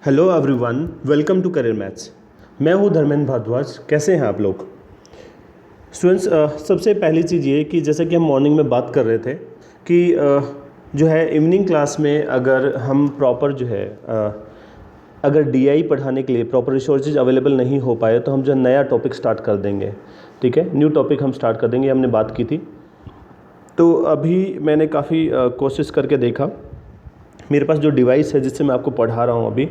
Hello everyone, welcome to career maths. मैं हूं धर्मेंद्र भारद्वाज। कैसे हैं आप लोग स्टूडेंट्स? सबसे पहली चीज़ ये कि जैसे कि हम मॉर्निंग में बात कर रहे थे कि जो है इवनिंग क्लास में अगर हम प्रॉपर जो है अगर डीआई पढ़ाने के लिए प्रॉपर रिसोर्सेज अवेलेबल नहीं हो पाए तो हम जो नया टॉपिक स्टार्ट कर देंगे। ठीक है, न्यू टॉपिक हम स्टार्ट कर देंगे, हमने बात की थी। तो अभी मैंने काफ़ी कोशिश करके देखा, मेरे पास जो डिवाइस है जिससे मैं आपको पढ़ा रहा हूँ अभी,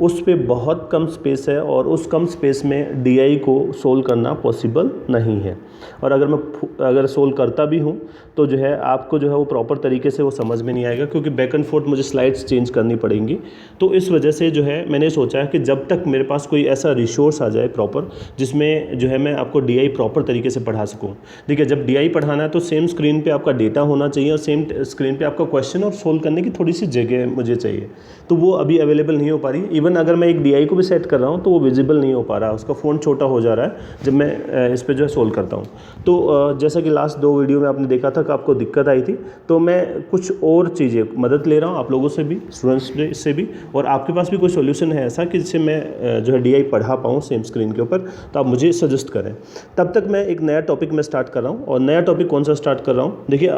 उस पे बहुत कम स्पेस है और उस कम स्पेस में डीआई को सोल्व करना पॉसिबल नहीं है। और अगर सोल्व करता भी हूँ तो जो है आपको जो है वो प्रॉपर तरीके से वो समझ में नहीं आएगा, क्योंकि बैक एंड फोर्थ मुझे स्लाइड्स चेंज करनी पड़ेंगी। तो इस वजह से जो है मैंने सोचा है कि जब तक मेरे पास कोई ऐसा रिसोर्स आ जाए प्रॉपर, जिसमें जो है मैं आपको डीआई प्रॉपर तरीके से पढ़ा सकूँ। देखिए, जब डीआई पढ़ाना है तो सेम स्क्रीन पर आपका डेटा होना चाहिए और सेम स्क्रीन पर आपका क्वेश्चन और सोल्व करने की थोड़ी सी जगह मुझे चाहिए। तो वो अभी अवेलेबल नहीं हो पा रही। इवन अगर मैं एक डीआई को भी सेट कर रहा हूँ तो वो विजिबल नहीं हो पा रहा है, उसका फ़ॉन्ट छोटा हो जा रहा है जब मैं इस पर जो है सोल्व करता हूँ। तो जैसा कि लास्ट 2 वीडियो में आपने देखा था कि आपको दिक्कत आई थी, तो मैं कुछ और चीज़ें मदद ले रहा हूँ आप लोगों से भी, स्टूडेंट्स से भी, और आपके पास भी कोई सोल्यूशन है ऐसा कि जिससे मैं जो है डीआई पढ़ा पाऊँ सेम स्क्रीन के ऊपर, तो आप मुझे सजेस्ट करें। तब तक मैं एक नया टॉपिक में स्टार्ट कर रहा हूँ। और नया टॉपिक कौन सा स्टार्ट कर रहा हूँ? देखिए,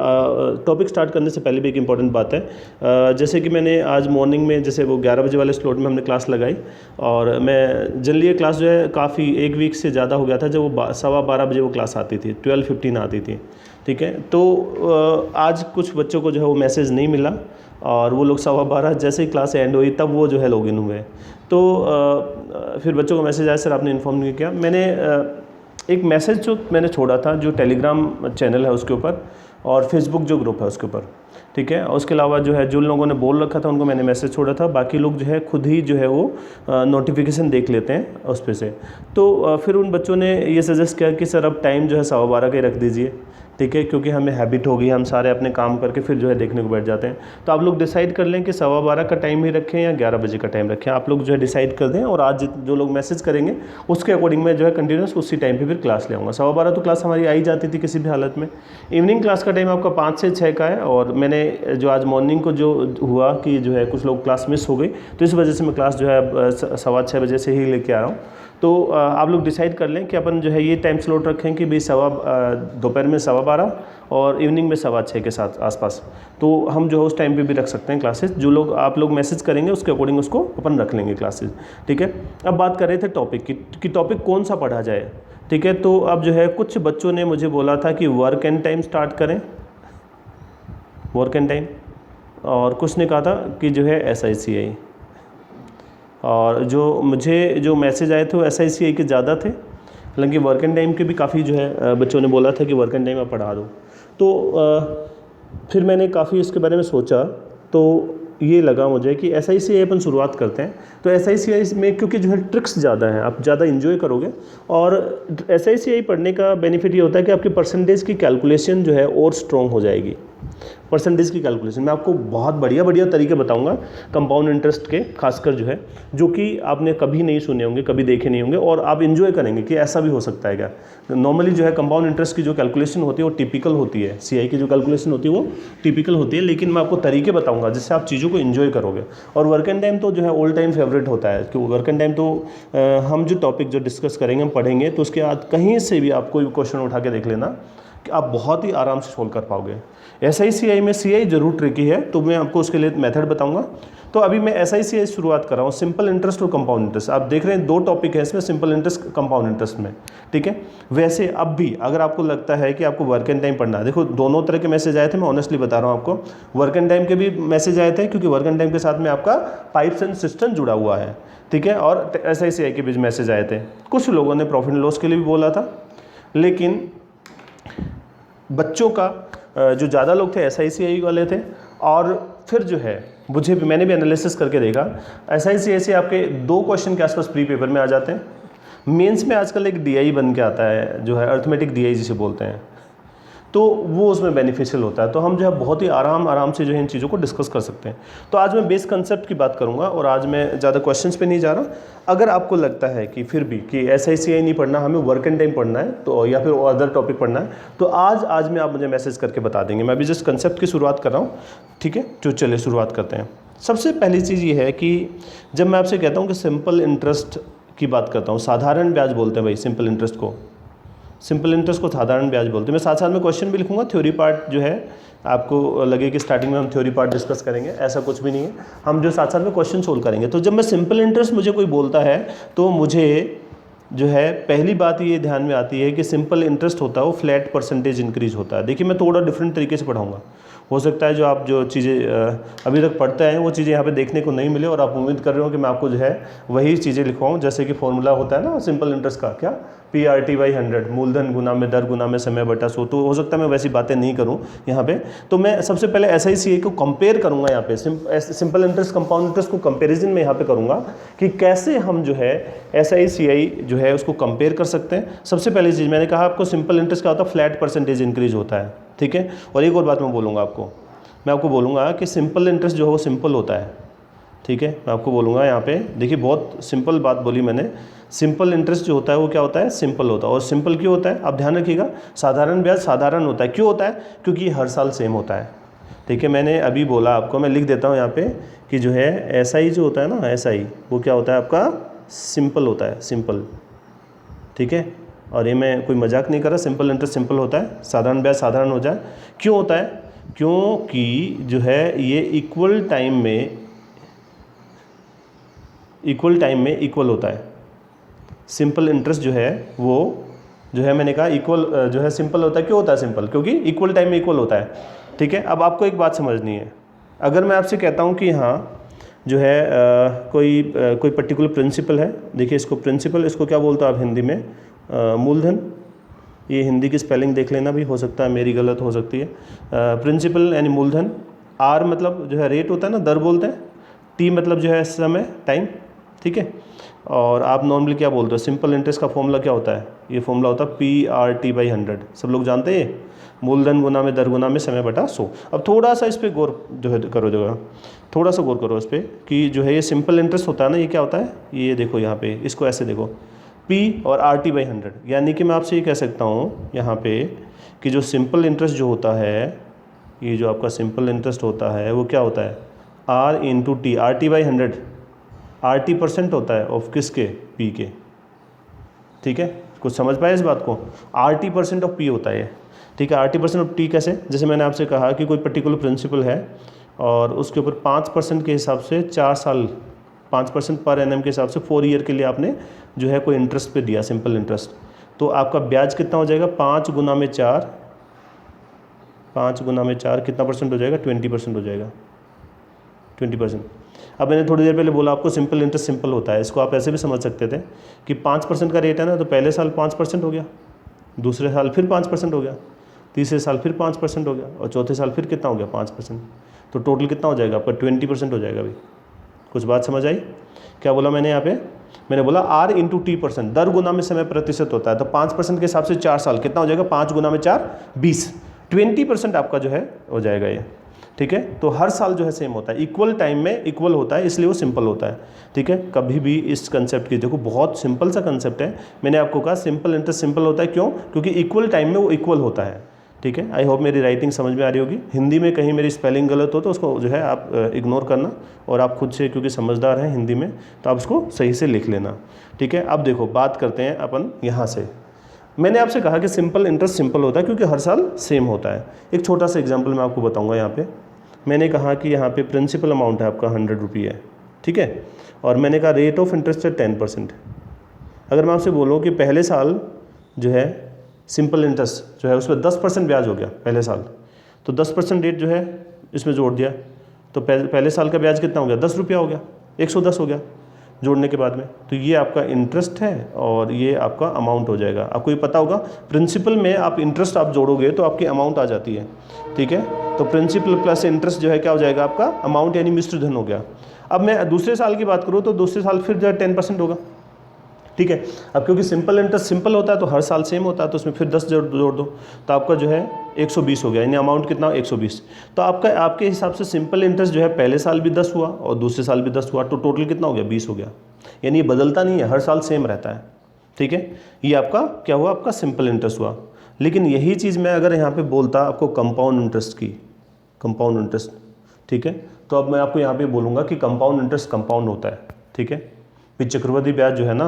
टॉपिक स्टार्ट करने से पहले भी एक इंपॉर्टेंट बात है। जैसे कि मैंने आज मॉर्निंग में जैसे वो 11 बजे वाले स्लॉट में हमने क्लास लगाई, और मैं जनरली ये क्लास जो है काफ़ी 1 वीक से ज़्यादा हो गया था जब वो 12:15 बजे वो क्लास आती थी, 12:15 आती थी। ठीक है, तो आज कुछ बच्चों को जो है वो मैसेज नहीं मिला और वो लोग 12:15 जैसे ही क्लास एंड हुई तब वो जो है लॉगिन हुए। तो फिर बच्चों को मैसेज आया, सर आपने इन्फॉर्म नहीं किया। मैंने एक मैसेज जो मैंने छोड़ा था जो टेलीग्राम चैनल है उसके ऊपर और फेसबुक जो ग्रुप है उसके ऊपर, ठीक है। उसके अलावा जो है जो लोगों ने बोल रखा था उनको मैंने मैसेज छोड़ा था, बाकी लोग जो है खुद ही जो है वो नोटिफिकेशन देख लेते हैं उस पे से। तो फिर उन बच्चों ने ये सजेस्ट किया कि सर अब टाइम जो है 12:15 का ही रख दीजिए, ठीक है, क्योंकि हमें हैबिट हो गई, हम सारे अपने काम करके फिर जो है देखने को बैठ जाते हैं। तो आप लोग डिसाइड कर लें कि 12:15 का टाइम ही रखें या 11 बजे का टाइम रखें, आप लोग जो है डिसाइड कर दें। और आज जो लोग मैसेज करेंगे उसके अकॉर्डिंग मैं जो है कंटिन्यूस उसी टाइम पे फिर क्लास ले आऊँगा। 12:15 तो क्लास हमारी आई जाती थी किसी भी हालत में। इवनिंग क्लास का टाइम आपका 5 से 6 का है, और मैंने जो आज मॉर्निंग को जो हुआ कि जो है कुछ लोग क्लास मिस हो गई, तो इस वजह से मैं क्लास जो है 6:15 बजे से ही लेके आ रहा हूँ। तो आप लोग डिसाइड कर लें कि अपन जो है ये टाइम स्लॉट रखें कि भाई दोपहर में 12:15 और इवनिंग में 6:15 के साथ आसपास। तो हम जो है उस टाइम पे भी रख सकते हैं क्लासेस। जो लोग आप लोग मैसेज करेंगे उसके अकॉर्डिंग उसको अपन रख लेंगे क्लासेस, ठीक है। अब बात कर रहे थे टॉपिक की कि टॉपिक कौन सा पढ़ा जाए, ठीक है। तो अब जो है कुछ बच्चों ने मुझे बोला था कि वर्क एंड टाइम स्टार्ट करें, वर्क एंड टाइम, और कुछ ने कहा था कि जो है SICI, और जो मैसेज आए थे वो SICI के ज़्यादा थे, हालांकि वर्क एंड टाइम के भी काफ़ी जो है बच्चों ने बोला था कि वर्क एंड टाइम आप पढ़ा दो। तो फिर मैंने काफ़ी इसके बारे में सोचा, तो ये लगा मुझे कि SICI अपन शुरुआत करते हैं। तो SICI में क्योंकि जो है ट्रिक्स ज़्यादा हैं, आप ज़्यादा इन्जॉय करोगे, और SICI पढ़ने का बेनिफिट ये होता है कि आपकी परसेंटेज की कैलकुलेशन जो है और स्ट्रॉन्ग हो जाएगी। परसेंटेज की कैलकुलेशन मैं आपको बहुत बढ़िया तरीके बताऊंगा कंपाउंड इंटरेस्ट के, खासकर जो है जो कि आपने कभी नहीं सुने होंगे, कभी देखे नहीं होंगे, और आप इन्जॉय करेंगे कि ऐसा भी हो सकता है क्या। नॉर्मली जो है कंपाउंड इंटरेस्ट की जो कैलकुलेशन होती है वो टिपिकल होती है, CI की जो कैलकुलेशन होती है वो टिपिकल होती है, लेकिन मैं आपको तरीके बताऊँगा जिससे आप चीज़ों को इन्जॉय करोगे। और वर्क एंड टाइम तो जो है ऑल टाइम फेवरेट होता है, क्योंकि वर्क एंड टाइम तो हम जो टॉपिक जो डिस्कस करेंगे, हम पढ़ेंगे, तो उसके बाद कहीं से भी आप कोई क्वेश्चन उठा के देख लेना कि आप बहुत ही आराम से सोल्व कर पाओगे। SICI में CI जरूर ट्रिकी है, तो मैं आपको उसके लिए मेथड बताऊंगा। तो अभी मैं SICI शुरुआत कर रहा हूँ, सिंपल इंटरेस्ट और कंपाउंड इंटरेस्ट। आप देख रहे हैं 2 टॉपिक है इसमें, सिंपल इंटरेस्ट, कंपाउंड इंटरेस्ट में, ठीक है। वैसे अब भी अगर आपको लगता है कि आपको वर्क एंड टाइम पढ़ना है, देखो दोनों तरह के मैसेज आए थे, मैं ऑनेस्टली बता रहा हूँ आपको। वर्क एंड टाइम के भी मैसेज आए थे क्योंकि वर्क एंड टाइम के साथ में आपका पाइप्स एंड सिस्टम जुड़ा हुआ है, ठीक है, और SICI के भी मैसेज आए थे। कुछ लोगों ने प्रॉफिट एंड लॉस के लिए भी बोला था, लेकिन बच्चों का जो ज़्यादा लोग थे SICI वाले थे। और फिर जो है मैंने भी एनालिसिस करके देखा, SICI से आपके 2 क्वेश्चन के आसपास प्री पेपर में आ जाते हैं। मेंस में आजकल एक DI बन के आता है जो है अर्थमेटिक DI जिसे बोलते हैं, तो वो उसमें बेनिफिशियल होता है। तो हम जो है बहुत ही आराम से जो है इन चीज़ों को डिस्कस कर सकते हैं। तो आज मैं बेस कंसेप्ट की बात करूंगा और आज मैं ज़्यादा क्वेश्चंस पे नहीं जा रहा। अगर आपको लगता है कि फिर भी कि SICI नहीं पढ़ना, हमें वर्क एंड टाइम पढ़ना है, तो या फिर अदर टॉपिक पढ़ना है, तो आज में आप मुझे मैसेज करके बता देंगे। मैं अभी जस्ट कंसेप्ट की शुरुआत कर रहा हूँ, ठीक है। तो चलिए शुरुआत करते हैं। सबसे पहली चीज़ ये है कि जब मैं आपसे कहता हूँ कि सिंपल इंटरेस्ट की बात करता हूँ, साधारण ब्याज बोलते हैं भाई सिंपल इंटरेस्ट को, सिंपल इंटरेस्ट को साधारण ब्याज बोलते हैं। मैं साथ साथ में क्वेश्चन भी लिखूंगा, थ्योरी पार्ट जो है आपको लगे कि स्टार्टिंग में हम थ्योरी पार्ट डिस्कस करेंगे, ऐसा कुछ भी नहीं है, हम जो साथ साथ में क्वेश्चन सोल्व करेंगे। तो जब मैं सिंपल इंटरेस्ट मुझे कोई बोलता है तो मुझे जो है पहली बात ये ध्यान में आती है कि सिंपल इंटरेस्ट होता है वो फ्लैट परसेंटेज इंक्रीज होता है। देखिए मैं थोड़ा डिफरेंट तरीके से पढ़ाऊंगा, हो सकता है जो आप जो चीज़ें अभी तक पढ़ते हैं वो चीज़ें यहाँ पे देखने को नहीं मिले और आप उम्मीद कर रहे हो कि मैं आपको जो है वही चीज़ें लिखवाऊँ, जैसे कि फॉर्मूला होता है ना सिंपल इंटरेस्ट का, क्या PRT/100 मूलधन गुना में दर गुना में समय बटा 100। तो हो सकता है मैं वैसी बातें नहीं करूँ यहाँ पे। तो मैं सबसे पहले SICI को कंपेयर करूँगा यहाँ पे, सिंपल इंटरेस्ट कंपाउंड इंटरेस्ट को कंपेरिजन में यहाँ पे करूँगा कि कैसे हम जो है SICI जो है उसको कंपेयर कर सकते हैं। सबसे पहली चीज़ मैंने कहा आपको सिंपल इंटरेस्ट का होता है फ्लैट परसेंटेज इंक्रीज होता है, ठीक है। और एक और बात मैं बोलूँगा आपको, मैं आपको बोलूँगा कि सिंपल इंटरेस्ट जो है वो सिंपल होता है, ठीक है। मैं आपको बोलूँगा यहाँ पे, देखिए बहुत सिंपल बात बोली मैंने, सिंपल इंटरेस्ट जो होता है वो क्या होता है, सिंपल होता है। और सिंपल क्यों होता है आप ध्यान रखिएगा, साधारण ब्याज साधारण होता है, क्यों होता है, क्योंकि हर साल सेम होता है, ठीक है। मैंने अभी बोला आपको, मैं लिख देता हूँ यहाँ पे कि जो है SI जो होता है ना, SI वो क्या होता है आपका, सिंपल होता है, सिंपल, ठीक है। और ये मैं कोई मजाक नहीं कर रहा, सिंपल इंटरेस्ट सिंपल होता है, साधारण ब्याज साधारण हो जाए। क्यों होता है, क्योंकि जो है ये इक्वल टाइम में इक्वल होता है। सिंपल इंटरेस्ट जो है वो जो है मैंने कहा इक्वल जो है सिंपल होता है। क्यों होता है सिंपल, क्योंकि इक्वल टाइम में इक्वल होता है, ठीक है। अब आपको एक बात समझनी है, अगर मैं आपसे कहता हूँ कि हाँ जो है कोई पर्टिकुलर प्रिंसिपल है, देखिए इसको प्रिंसिपल, इसको क्या बोलते हो आप हिंदी में, मूलधन। ये हिंदी की स्पेलिंग देख लेना, भी हो सकता है मेरी गलत हो सकती है। प्रिंसिपल यानी मूलधन, R मतलब जो है रेट होता है ना, दर बोलते हैं, T मतलब जो है समय टाइम, ठीक है। और आप नॉर्मली क्या बोलते हो, सिंपल इंटरेस्ट का फॉर्मूला क्या होता है, ये फॉर्मूला होता है PRT/100, सब लोग जानते हैं, मूलधन गुना में दर गुना में समय बटा 100। अब थोड़ा सा इस पर गौर जो है करो, जगह थोड़ा सा गौर करो इस पर कि जो है ये सिंपल इंटरेस्ट होता है ना, ये क्या होता है, ये देखो यहाँ पे, इसको ऐसे देखो P और RT/100, यानी कि मैं आपसे ये कह सकता हूँ यहाँ पे कि जो सिंपल इंटरेस्ट जो होता है, ये जो आपका सिंपल इंटरेस्ट होता है वो क्या होता है, R into T, RT/100, RT% होता है ऑफ किसके, P के, ठीक है। कुछ समझ पाए इस बात को, RT% ऑफ P होता है, ठीक है। RT% ऑफ T कैसे, जैसे मैंने आपसे कहा कि कोई पर्टिकुलर प्रिंसिपल है और उसके ऊपर 5% के हिसाब से 4 साल, 5% पर एनएम के हिसाब से 4 ईयर के लिए आपने जो है कोई इंटरेस्ट पे दिया, सिंपल इंटरेस्ट, तो आपका ब्याज कितना हो जाएगा, 5 गुना में 4, 5 गुना में 4 कितना परसेंट हो जाएगा, 20% हो जाएगा, 20%। अब मैंने थोड़ी देर पहले बोला आपको सिंपल इंटरेस्ट सिंपल होता है, इसको आप ऐसे भी समझ सकते थे कि 5% का रेट है ना, तो पहले साल 5% हो गया, दूसरे साल फिर 5% हो गया, तीसरे साल फिर 5% हो गया, और चौथे साल फिर कितना हो गया, 5%। तो टोटल कितना हो जाएगा आपका, 20% हो जाएगा। अभी कुछ बात समझ आई, क्या बोला मैंने यहाँ पे, मैंने बोला R इंटू T%, दर गुना में समय प्रतिशत होता है, तो 5% के हिसाब से 4 साल कितना हो जाएगा, 5 गुना में 4 20, 20% आपका जो है हो जाएगा ये, ठीक है। तो हर साल जो है सेम होता है, इक्वल टाइम में इक्वल होता है, इसलिए वो सिंपल होता है, ठीक है। कभी भी इस कंसेप्ट की, देखो बहुत सिंपल सा कंसेप्ट है, मैंने आपको कहा सिंपल इंटरेस्ट सिंपल होता है, क्यों, क्योंकि इक्वल टाइम में वो इक्वल होता है, ठीक है। आई होप मेरी राइटिंग समझ में आ रही होगी। हिंदी में कहीं मेरी स्पेलिंग गलत हो तो उसको जो है आप इग्नोर करना, और आप खुद से क्योंकि समझदार हैं हिंदी में तो आप उसको सही से लिख लेना, ठीक है। अब देखो बात करते हैं अपन यहाँ से, मैंने आपसे कहा कि सिंपल इंटरेस्ट सिंपल होता है क्योंकि हर साल सेम होता है। एक छोटा सा एग्जाम्पल मैं आपको बताऊँगा। यहाँ पे मैंने कहा कि यहाँ पे प्रिंसिपल अमाउंट है आपका 100 रुपये है, ठीक है, और मैंने कहा रेट ऑफ इंटरेस्ट है 10%। अगर मैं आपसे बोलूँ कि पहले साल जो है सिंपल इंटरेस्ट जो है उसमें 10% ब्याज हो गया पहले साल, तो 10% रेट जो है इसमें जोड़ दिया, तो पहले साल का ब्याज कितना हो गया, 10 रुपया हो गया, 110 हो गया जोड़ने के बाद में। तो ये आपका इंटरेस्ट है और ये आपका अमाउंट हो जाएगा। आपको ये पता होगा प्रिंसिपल में आप इंटरेस्ट आप जोड़ोगे तो आपकी अमाउंट आ जाती है, ठीक है। तो प्रिंसिपल प्लस इंटरेस्ट जो है क्या हो जाएगा आपका अमाउंट, यानी मिश्र धन हो गया। अब मैं दूसरे साल की बात करूँ तो दूसरे साल फिर जो है 10% होगा, ठीक है। अब क्योंकि सिंपल इंटरेस्ट सिंपल होता है तो हर साल सेम होता है, तो उसमें फिर 10 जोड़ दो तो आपका जो है 120 हो गया, यानी अमाउंट कितना 120। तो आपके हिसाब से सिंपल इंटरेस्ट जो है पहले साल भी 10 हुआ और दूसरे साल भी 10 हुआ, तो टोटल कितना हो गया 20 हो गया, यानी ये बदलता नहीं है, हर साल सेम रहता है, ठीक है। ये आपका क्या हुआ, आपका सिंपल इंटरेस्ट हुआ। लेकिन यही चीज़ मैं अगर यहाँ पर बोलता आपको कंपाउंड इंटरेस्ट की, कंपाउंड इंटरेस्ट, ठीक है, तो अब मैं आपको यहाँ पे बोलूँगा कि कंपाउंड इंटरेस्ट कंपाउंड होता है, ठीक है। फिर चक्रवृद्धि ब्याज जो है ना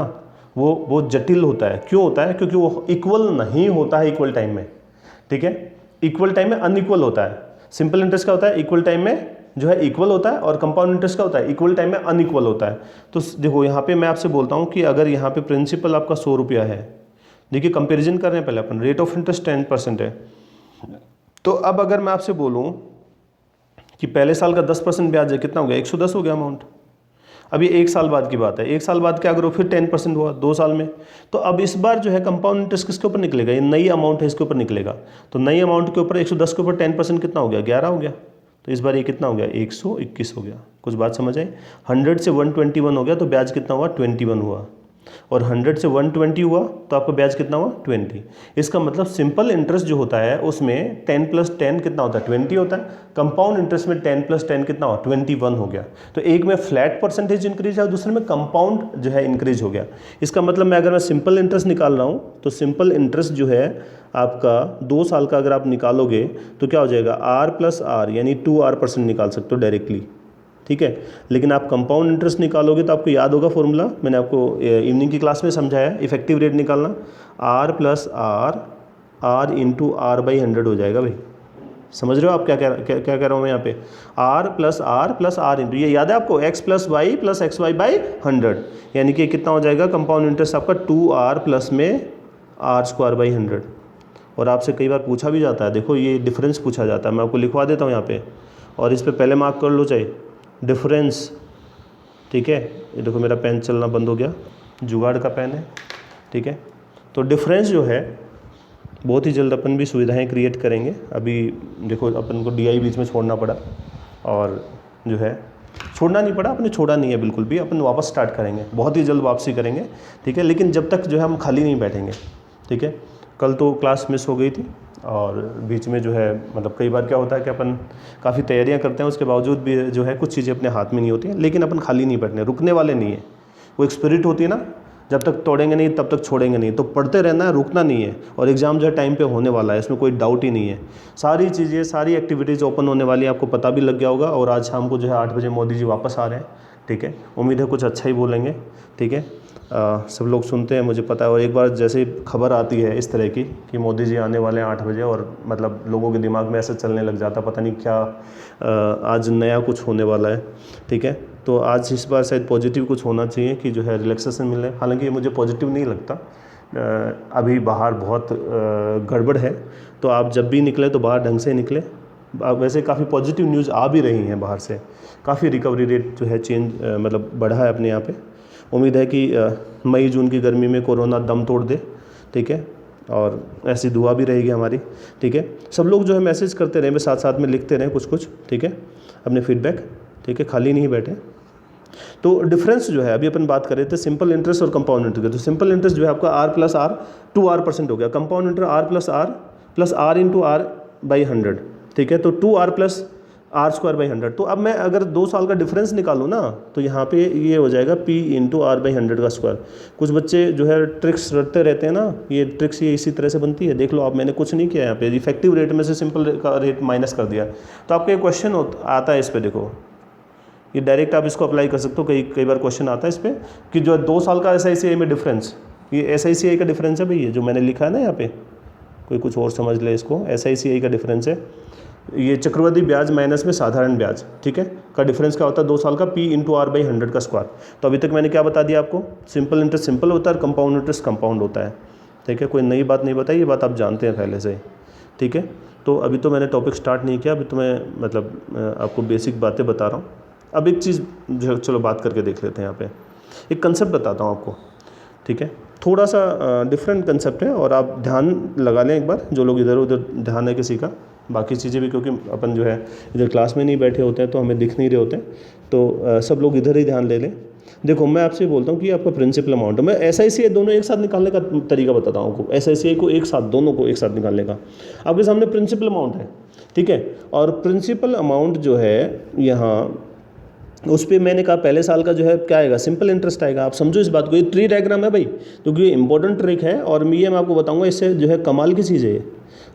वो बहुत जटिल होता है। क्यों होता है? क्योंकि वो इक्वल नहीं होता है इक्वल टाइम में, ठीक है। इक्वल टाइम में अनइक्वल होता है। सिंपल इंटरेस्ट का होता है इक्वल टाइम में जो है इक्वल होता है, और कंपाउंड इंटरेस्ट का होता है इक्वल टाइम में अनइक्वल होता है। तो देखो यहाँ पे मैं आपसे बोलता हूँ कि अगर यहाँ पे प्रिंसिपल आपका 100 रुपया है, देखिए कंपेरिजन कर रहे हैं पहले अपन, रेट ऑफ इंटरेस्ट 10% है। तो अब अगर मैं आपसे बोलूँ कि पहले साल का 10% ब्याज है, कितना हो गया? 110 हो गया अमाउंट। अब ये 1 साल बाद की बात है, 1 साल बाद क्या करो फिर 10% हुआ 2 साल में। तो अब इस बार जो है कंपाउंड इंटरेस्ट किसके ऊपर निकलेगा? ये नई अमाउंट है इसके ऊपर निकलेगा। तो नई अमाउंट के ऊपर 110 के ऊपर 10% कितना हो गया? 11 हो गया। तो इस बार ये कितना हो गया? 121 हो गया। कुछ बात समझ आई? 100 से 121 हो गया तो ब्याज कितना हुआ? 21 हुआ। और 100 से 120 हुआ तो आपका ब्याज कितना हुआ? 20। इसका मतलब सिंपल इंटरेस्ट जो होता है उसमें 10 + 10 कितना होता है? 20 होता है। कंपाउंड इंटरेस्ट में 10 + 10 कितना हुआ? 21 हो गया। तो एक में फ्लैट परसेंटेज इंक्रीज है और दूसरे में कंपाउंड जो है इंक्रीज हो गया। इसका मतलब मैं अगर मैं सिंपल इंटरेस्ट निकाल रहा हूँ तो सिंपल इंटरेस्ट जो है आपका 2 साल का अगर आप निकालोगे तो क्या हो जाएगा? R+R यानी 2R% निकाल सकते हो डायरेक्टली, ठीक है। लेकिन आप कंपाउंड इंटरेस्ट निकालोगे तो आपको याद होगा फॉर्मूला, मैंने आपको इवनिंग की क्लास में समझाया, इफेक्टिव रेट निकालना R+R, R × R/100 हो जाएगा भाई। समझ रहे हो आप क्या कह रहा हूँ मैं यहाँ पे? R+R+R × ये याद है आपको? X + Y + XY/100 यानी कि कितना हो जाएगा कंपाउंड इंटरेस्ट आपका? 2R प्लस में R²/100। और आपसे कई बार पूछा भी जाता है, देखो ये डिफरेंस पूछा जाता है, मैं आपको लिखवा देता हूँ यहाँ पे, और इस पर पहले मार्क कर लो चाहे डिफरेंस, ठीक है। ये देखो मेरा पेन चलना बंद हो गया, जुगाड़ का पेन है, ठीक है। तो डिफरेंस जो है बहुत ही जल्द अपन भी सुविधाएं क्रिएट करेंगे। अभी देखो अपन को DI बीच में छोड़ना पड़ा, और जो है छोड़ना नहीं पड़ा, अपने छोड़ा नहीं है बिल्कुल भी, अपन वापस स्टार्ट करेंगे, बहुत ही जल्द वापसी करेंगे, ठीक है। लेकिन जब तक जो है हम खाली नहीं बैठेंगे, ठीक है। कल तो क्लास मिस हो गई थी, और बीच में जो है मतलब कई बार क्या होता है कि अपन काफ़ी तैयारियां करते हैं, उसके बावजूद भी जो है कुछ चीज़ें अपने हाथ में नहीं होती हैं। लेकिन अपन खाली नहीं बैठने, रुकने वाले नहीं है। वो एक स्पिरिट होती है ना, जब तक तोड़ेंगे नहीं तब तक छोड़ेंगे नहीं। तो पढ़ते रहना है, रुकना नहीं है। और एग्ज़ाम जो है टाइम पे होने वाला है, इसमें कोई डाउट ही नहीं है। सारी चीज़ें, सारी एक्टिविटीज़ ओपन होने वाली है, आपको पता भी लग गया होगा। और आज शाम को जो है 8 बजे मोदी जी वापस आ रहे हैं, ठीक है। उम्मीद है कुछ अच्छा ही बोलेंगे, ठीक है। सब लोग सुनते हैं, मुझे पता है। और एक बार जैसे ही खबर आती है इस तरह की कि मोदी जी आने वाले हैं 8 बजे, और मतलब लोगों के दिमाग में ऐसा चलने लग जाता, पता नहीं क्या आज नया कुछ होने वाला है, ठीक है। तो आज इस बार शायद पॉजिटिव कुछ होना चाहिए कि जो है रिलैक्सेशन मिले। हालांकि मुझे पॉजिटिव नहीं लगता, अभी बाहर बहुत गड़बड़ है। तो आप जब भी निकले तो बाहर ढंग से निकले। वैसे काफ़ी पॉजिटिव न्यूज़ आ भी रही हैं बाहर से, काफ़ी रिकवरी रेट जो है चेंज मतलब बढ़ा है अपने यहाँ पे। उम्मीद है कि मई जून की गर्मी में कोरोना दम तोड़ दे, ठीक है। और ऐसी दुआ भी रहेगी हमारी, ठीक है। सब लोग जो है मैसेज करते रहें, साथ साथ में लिखते रहें कुछ कुछ, ठीक है, अपने फीडबैक, ठीक है, खाली नहीं बैठे। तो डिफरेंस जो है अभी अपन बात कर रहे थे सिंपल इंटरेस्ट और कंपाउंड इंटरेस्ट। तो सिंपल इंटरेस्ट जो है आपका R+R 2R% हो गया। कंपाउंड इंटरेस्ट R+R × R/100, ठीक है। तो 2R + R²/100। तो अब मैं अगर 2 साल का डिफरेंस निकालूँ ना तो यहाँ पे ये हो जाएगा P × R/100 का स्क्वायर। कुछ बच्चे जो है ट्रिक्स रटते रहते हैं ना, ये ट्रिक्स ये इसी तरह से बनती है। देख लो आप, मैंने कुछ नहीं किया यहाँ पे, इफेक्टिव रेट में से सिंपल का रेट माइनस कर दिया। तो आपका एक क्वेश्चन आता है इस पर, देखो ये डायरेक्ट आप इसको अप्लाई कर सकते हो। कई बार क्वेश्चन आता है इस पर कि जो 2 साल का SICI में डिफरेंस, ये SICI का डिफरेंस है भाई, ये जो मैंने लिखा है ना यहाँ पे, कोई कुछ और समझ ले इसको, SICI का डिफरेंस है। ये चक्रवृद्धि ब्याज माइनस में साधारण ब्याज, ठीक है, का डिफरेंस क्या होता है? 2 साल का P × R/100 का स्क्वायर। तो अभी तक मैंने क्या बता दिया आपको? सिंपल इंटरेस्ट सिंपल होता है और कंपाउंड इंटरेस्ट कंपाउंड होता है, ठीक है। कोई नई बात नहीं बताई, ये बात आप जानते हैं पहले से ही, ठीक है। तो अभी तो मैंने टॉपिक स्टार्ट नहीं किया, अभी तो मैं मतलब आपको बेसिक बातें बता रहा हूँ। अब एक चीज़ जो चलो बात करके देख लेते हैं। यहाँ पे एक कंसेप्ट बताता हूँ आपको, ठीक है। थोड़ा सा डिफरेंट कंसेप्ट है, और आप ध्यान लगा लें एक बार, जो लोग इधर उधर ध्यान है किसी का। बाकी चीज़ें भी, क्योंकि अपन जो है इधर क्लास में नहीं बैठे होते हैं तो हमें दिख नहीं रहे होते हैं, तो सब लोग इधर ही ध्यान ले लें। देखो मैं आपसे बोलता हूँ कि आपका प्रिंसिपल अमाउंट है, मैं SICI दोनों एक साथ निकालने का तरीका बताता हूँ आपको। SICI को एक साथ, दोनों को एक साथ निकालने का। आपके सामने प्रिंसिपल अमाउंट है, ठीक है। और प्रिंसिपल अमाउंट जो है यहाँ, उस पर मैंने कहा पहले साल का जो है क्या आएगा? सिंपल इंटरेस्ट आएगा। आप समझो इस बात को, ये ट्री डायग्राम है भाई, क्योंकि ये इंपॉर्टेंट ट्रिक है, और ये मैं आपको बताऊंगा, इससे जो है कमाल की चीज़ है ये।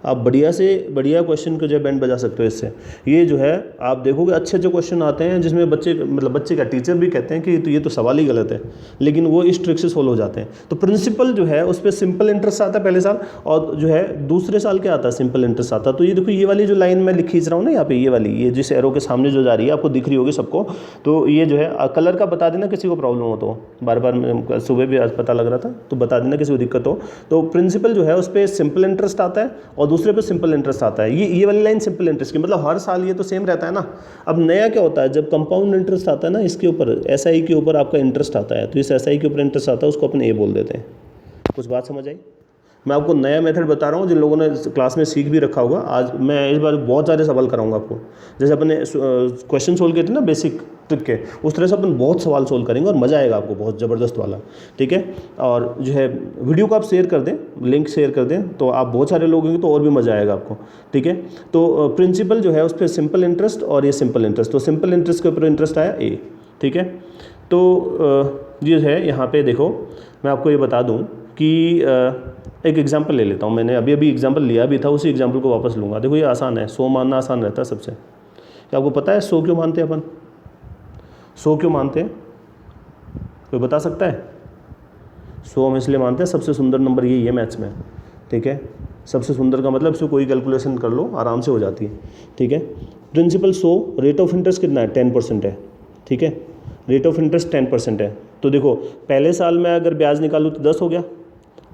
आप बढ़िया से बढ़िया क्वेश्चन को जो है बैंड बजा सकते हो इससे। ये जो है आप देखोगे अच्छे अच्छे क्वेश्चन आते हैं जिसमें बच्चे मतलब बच्चे का टीचर भी कहते हैं कि तो ये तो सवाल ही गलत है, लेकिन वो इस ट्रिक से सोल्व हो जाते हैं। तो प्रिंसिपल जो है उस पर सिंपल इंटरेस्ट आता है पहले साल, और जो है दूसरे साल क्या आता है, सिंपल इंटरेस्ट आता है। तो ये देखो ये वाली जो लाइन मैं खींच रहा हूँ ना यहाँ पे, ये वाली, ये जिस एरो के सामने जो जा रही है आपको दिख रही होगी सबको, तो ये जो है कलर का बता देना किसी को प्रॉब्लम हो तो, बार बार सुबह भी आज पता लग रहा था, तो बता देना किसी को दिक्कत हो। तो प्रिंसिपल जो है उस पर सिंपल इंटरेस्ट आता है और दूसरे पे सिंपल इंटरेस्ट आता है। ये वाली लाइन सिंपल इंटरेस्ट की, मतलब हर साल ये तो सेम रहता है ना। अब नया क्या होता है, जब कंपाउंड इंटरेस्ट आता है ना, इसके ऊपर एसआई के ऊपर आपका इंटरेस्ट आता है, तो इस एसआई के ऊपर इंटरेस्ट आता है, उसको अपन ए बोल देते हैं। कुछ बात समझ आई? मैं आपको नया मेथड बता रहा हूँ, जिन लोगों ने क्लास में सीख भी रखा होगा। आज मैं इस बार बहुत सारे सवाल कराऊंगा आपको, जैसे अपने क्वेश्चन सोल्व किए थे ना बेसिक ट्रिक के, उस तरह से अपन बहुत सवाल सोल्व करेंगे और मज़ा आएगा आपको, बहुत ज़बरदस्त वाला। ठीक है, और जो है वीडियो को आप शेयर कर दें, लिंक शेयर कर दें, तो आप बहुत सारे लोग होंगे तो और भी मज़ा आएगा आपको। ठीक है, तो प्रिंसिपल जो है उस पर सिंपल इंटरेस्ट और ये सिंपल इंटरेस्ट, तो सिंपल इंटरेस्ट के ऊपर इंटरेस्ट आया ए। ठीक है, तो ये है यहाँ पे देखो, मैं आपको ये बता दूँ कि एक एग्जांपल ले लेता हूँ। मैंने अभी एग्जांपल लिया भी था, उसी एग्जांपल को वापस लूँगा। देखो ये आसान है, 100 मानना आसान रहता है सबसे। क्या आपको पता है 100 क्यों मानते हैं अपन? 100 क्यों मानते हैं, कोई बता सकता है? 100 हम इसलिए मानते हैं, सबसे सुंदर नंबर यही है मैथ्स में। ठीक है, सबसे सुंदर का मतलब इसको कोई कैलकुलेशन कर लो आराम से हो जाती है। ठीक है, प्रिंसिपल 100, रेट ऑफ इंटरेस्ट कितना है, 10% है। ठीक है, रेट ऑफ इंटरेस्ट 10% है। तो देखो पहले साल में अगर ब्याज निकालूँ तो 10 हो गया।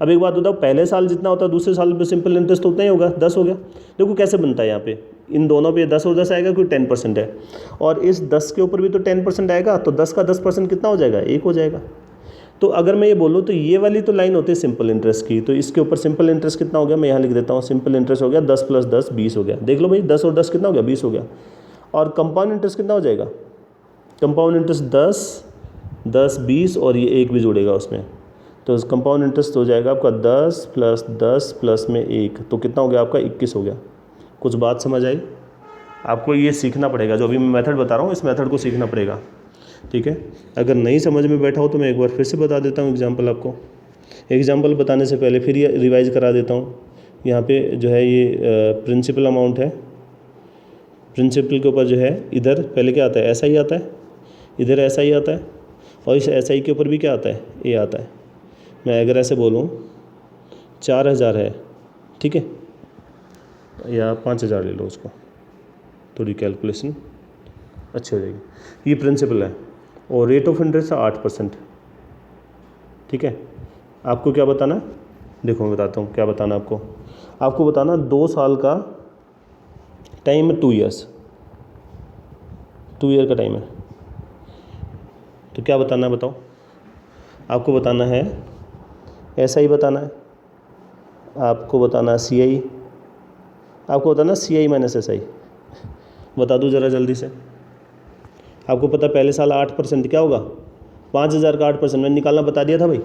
अब एक बात बताओ, पहले साल जितना होता है दूसरे साल में सिंपल इंटरेस्ट तो उतना ही होगा, 10 हो गया। देखो कैसे बनता है यहाँ पे, इन दोनों पे 10 और 10 आएगा, कोई 10% है, और इस 10 के ऊपर भी तो 10% आएगा, तो 10 का 10% कितना हो जाएगा, 1 हो जाएगा। तो अगर मैं ये बोलूँ तो ये वाली तो लाइन होती है सिंपल इंटरेस्ट की, तो इसके ऊपर सिंपल इंटरेस्ट कितना हो गया, मैं यहाँ लिख देता हूँ, सिंपल इंटरेस्ट हो गया 10 + 10 20 हो गया। देख लो भाई 10 और 10 कितना हो गया, 20 हो गया। और कंपाउंड इंटरेस्ट कितना हो जाएगा, कंपाउंड इंटरेस्ट 10 10 20 और ये 1 भी जुड़ेगा उसमें, तो कंपाउंड इंटरेस्ट हो जाएगा आपका 10 + 10 प्लस में 1, तो कितना हो गया आपका 21 हो गया। कुछ बात समझ आई? आपको ये सीखना पड़ेगा, जो अभी मैं मेथड बता रहा हूँ इस मेथड को सीखना पड़ेगा। ठीक है, अगर नहीं समझ में बैठा हो तो मैं एक बार फिर से बता देता हूँ एग्जांपल आपको। एग्जांपल बताने से पहले फिर ये रिवाइज करा देता हूँ। यहाँ पे जो है ये प्रिंसिपल अमाउंट है, प्रिंसिपल के ऊपर जो है इधर पहले क्या आता है, ऐसा ही आता है, इधर ऐसा ही आता है, और इस ऐसा ही के ऊपर भी क्या आता है, ये आता है। मैं अगर ऐसे बोलूँ 4000 है, ठीक है, या 5000 ले लो उसको, थोड़ी कैलकुलेशन अच्छी हो जाएगी। ये प्रिंसिपल है और रेट ऑफ इंटरेस्ट है 8%। ठीक है, आपको क्या बताना है, देखो मैं बताता हूँ क्या बताना आपको। आपको बताना 2 साल का टाइम है, 2 ईयर्स, 2 ईयर का टाइम है। तो क्या बताना है बताओ, आपको बताना है ऐसा ही बताना है, आपको बताना है CI, आपको बताना CI - SI। बता दूँ ज़रा जल्दी से, आपको पता पहले साल 8% क्या होगा, 5000 का 8% मैंने निकालना बता दिया था भाई,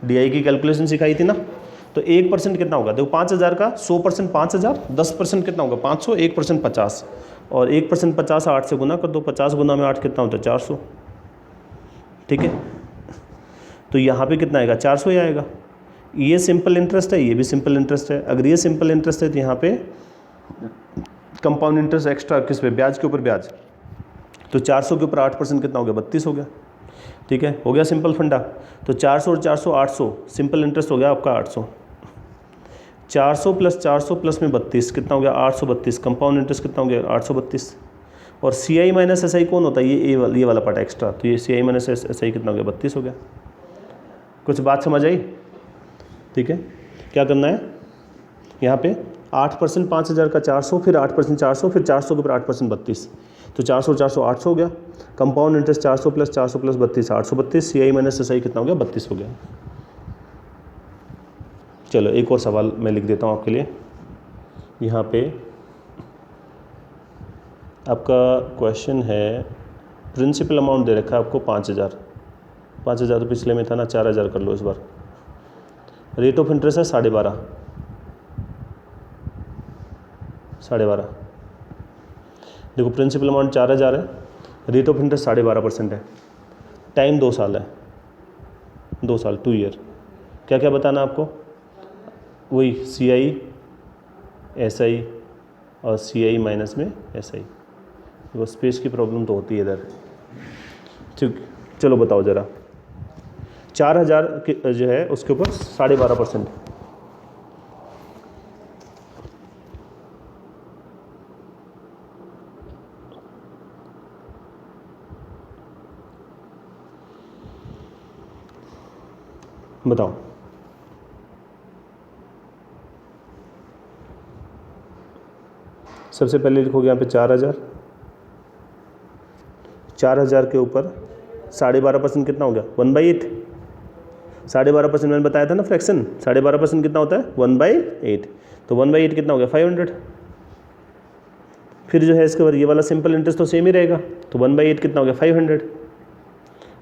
DI की कैलकुलेशन सिखाई थी ना। तो 1% कितना होगा, देखो 5000 का 100% 5000, 10% कितना होगा 500, 1% 50, और 1% 50 8 से गुना कर दो, 50 गुना में 8 कितना होता है 400। ठीक है, तो यहाँ पे कितना आएगा, 400 ही आएगा। ये सिंपल इंटरेस्ट है, ये भी सिंपल इंटरेस्ट है। अगर ये सिंपल इंटरेस्ट है तो यहाँ पे कंपाउंड इंटरेस्ट एक्स्ट्रा किस पे, ब्याज के ऊपर ब्याज, तो 400 के ऊपर 8% कितना हो गया, 32 हो गया। ठीक है, हो गया सिंपल फंडा। तो 400 और 400 800, सिंपल इंटरेस्ट हो गया आपका 800। 400 + 400 प्लस में 32 कितना हो गया, 832। कंपाउंड इंटरेस्ट कितना हो गया, 832। और CI - SI कौन होता है, ये वाला पार्ट एक्स्ट्रा, तो ये CI - SI कितना हो गया, 32 हो गया। कुछ बात समझ आई? ठीक है, क्या करना है यहाँ पे, 8% 5000 का 400, फिर 8% 400, फिर 400 के ऊपर 8% 32, तो 400 400 800 हो गया। कंपाउंड इंटरेस्ट 400 + 400 + 32 832, CI - SI कितना हो गया, 32 हो गया। चलो एक और सवाल मैं लिख देता हूँ आपके लिए। यहाँ पे आपका क्वेश्चन है, प्रिंसिपल अमाउंट दे रखा है आपको 5000, 5000 तो पिछले में था ना, 4000 कर लो इस बार। रेट ऑफ इंटरेस्ट है 12.5, 12.5। देखो प्रिंसिपल अमाउंट 4000 है, रेट ऑफ इंटरेस्ट 12.5% है, टाइम 2 साल है, 2 साल 2 ईयर। क्या क्या बताना आपको, वही CI एस आई और सी आई माइनस में एस आई। वो स्पेस की प्रॉब्लम तो होती है इधर। ठीक, चलो बताओ ज़रा, 4000 के जो है उसके ऊपर 12.5%। बताओ। सबसे पहले लिखोगे यहाँ पे 4000, 4000 के ऊपर 12.5% कितना हो गया? 1/8। 12.5% मैंने बताया था ना फ्रैक्शन, 12.5% कितना होता है? 1/8। तो 1/8 कितना हो गया? 500। फिर जो है इसके बाद ये वाला सिंपल इंटरेस्ट तो सेम ही रहेगा, तो 1/8 कितना हो गया? 500।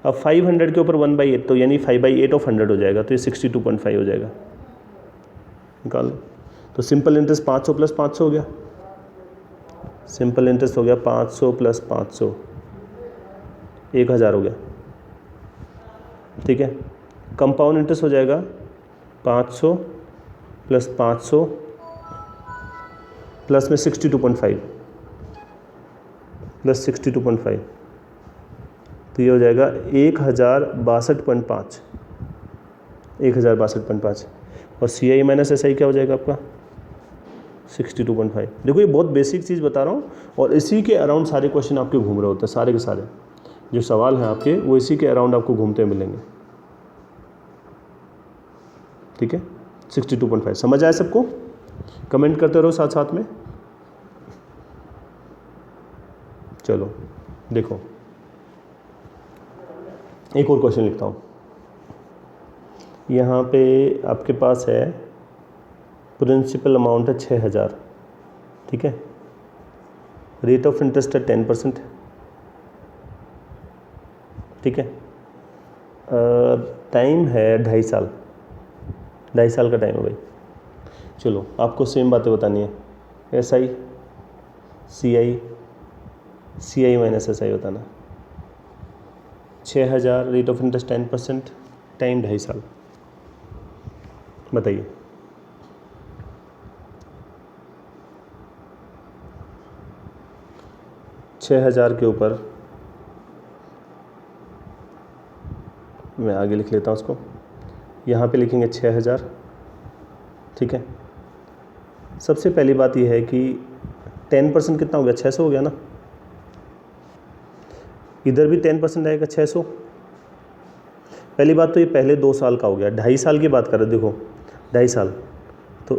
अब 500 के ऊपर 1/8 तो यानी 5/8 ऑफ 100 हो जाएगा, तो ये 62.5 हो जाएगा। निकाल लो। तो सिंपल इंटरेस्ट 500 प्लस 500 हो गया। सिंपल इंटरेस्ट हो गया 500 प्लस 500, 1000 हो गया। ठीक है। कंपाउंड इंटरेस्ट हो जाएगा 500 प्लस 500 प्लस में 62.5 प्लस 62.5, तो ये हो जाएगा 1062.5, 1062.5। और सी आई माइनस एस आई क्या हो जाएगा आपका? 62.5। देखो ये बहुत बेसिक चीज़ बता रहा हूँ, और इसी के अराउंड सारे क्वेश्चन आपके घूम रहे होते हैं। सारे के सारे जो सवाल हैं आपके वो इसी के अराउंड आपको घूमते मिलेंगे। ठीक है, 62.5 समझ आया सबको? कमेंट करते रहो साथ साथ में। चलो देखो, एक और क्वेश्चन लिखता हूँ। यहाँ पे आपके पास है प्रिंसिपल अमाउंट है 6000। ठीक है, रेट ऑफ इंटरेस्ट है 10%। ठीक है, टाइम है 2.5 साल, 2.5 साल का टाइम है भाई। चलो आपको सेम बातें बतानी है, S I C I minus S I बताना। 6000, रेट ऑफ इंटरेस्ट 10%, टाइम 2.5 साल। बताइए। छः 6000 के ऊपर, मैं आगे लिख लेता हूँ उसको, यहाँ पे लिखेंगे 6000। ठीक है, सबसे पहली बात यह है कि 10% कितना हो गया? 600 हो गया ना। इधर भी 10% आएगा 600। पहली बात तो ये पहले 2 साल का हो गया, 2.5 साल की बात कर रहे, देखो 2.5 साल, तो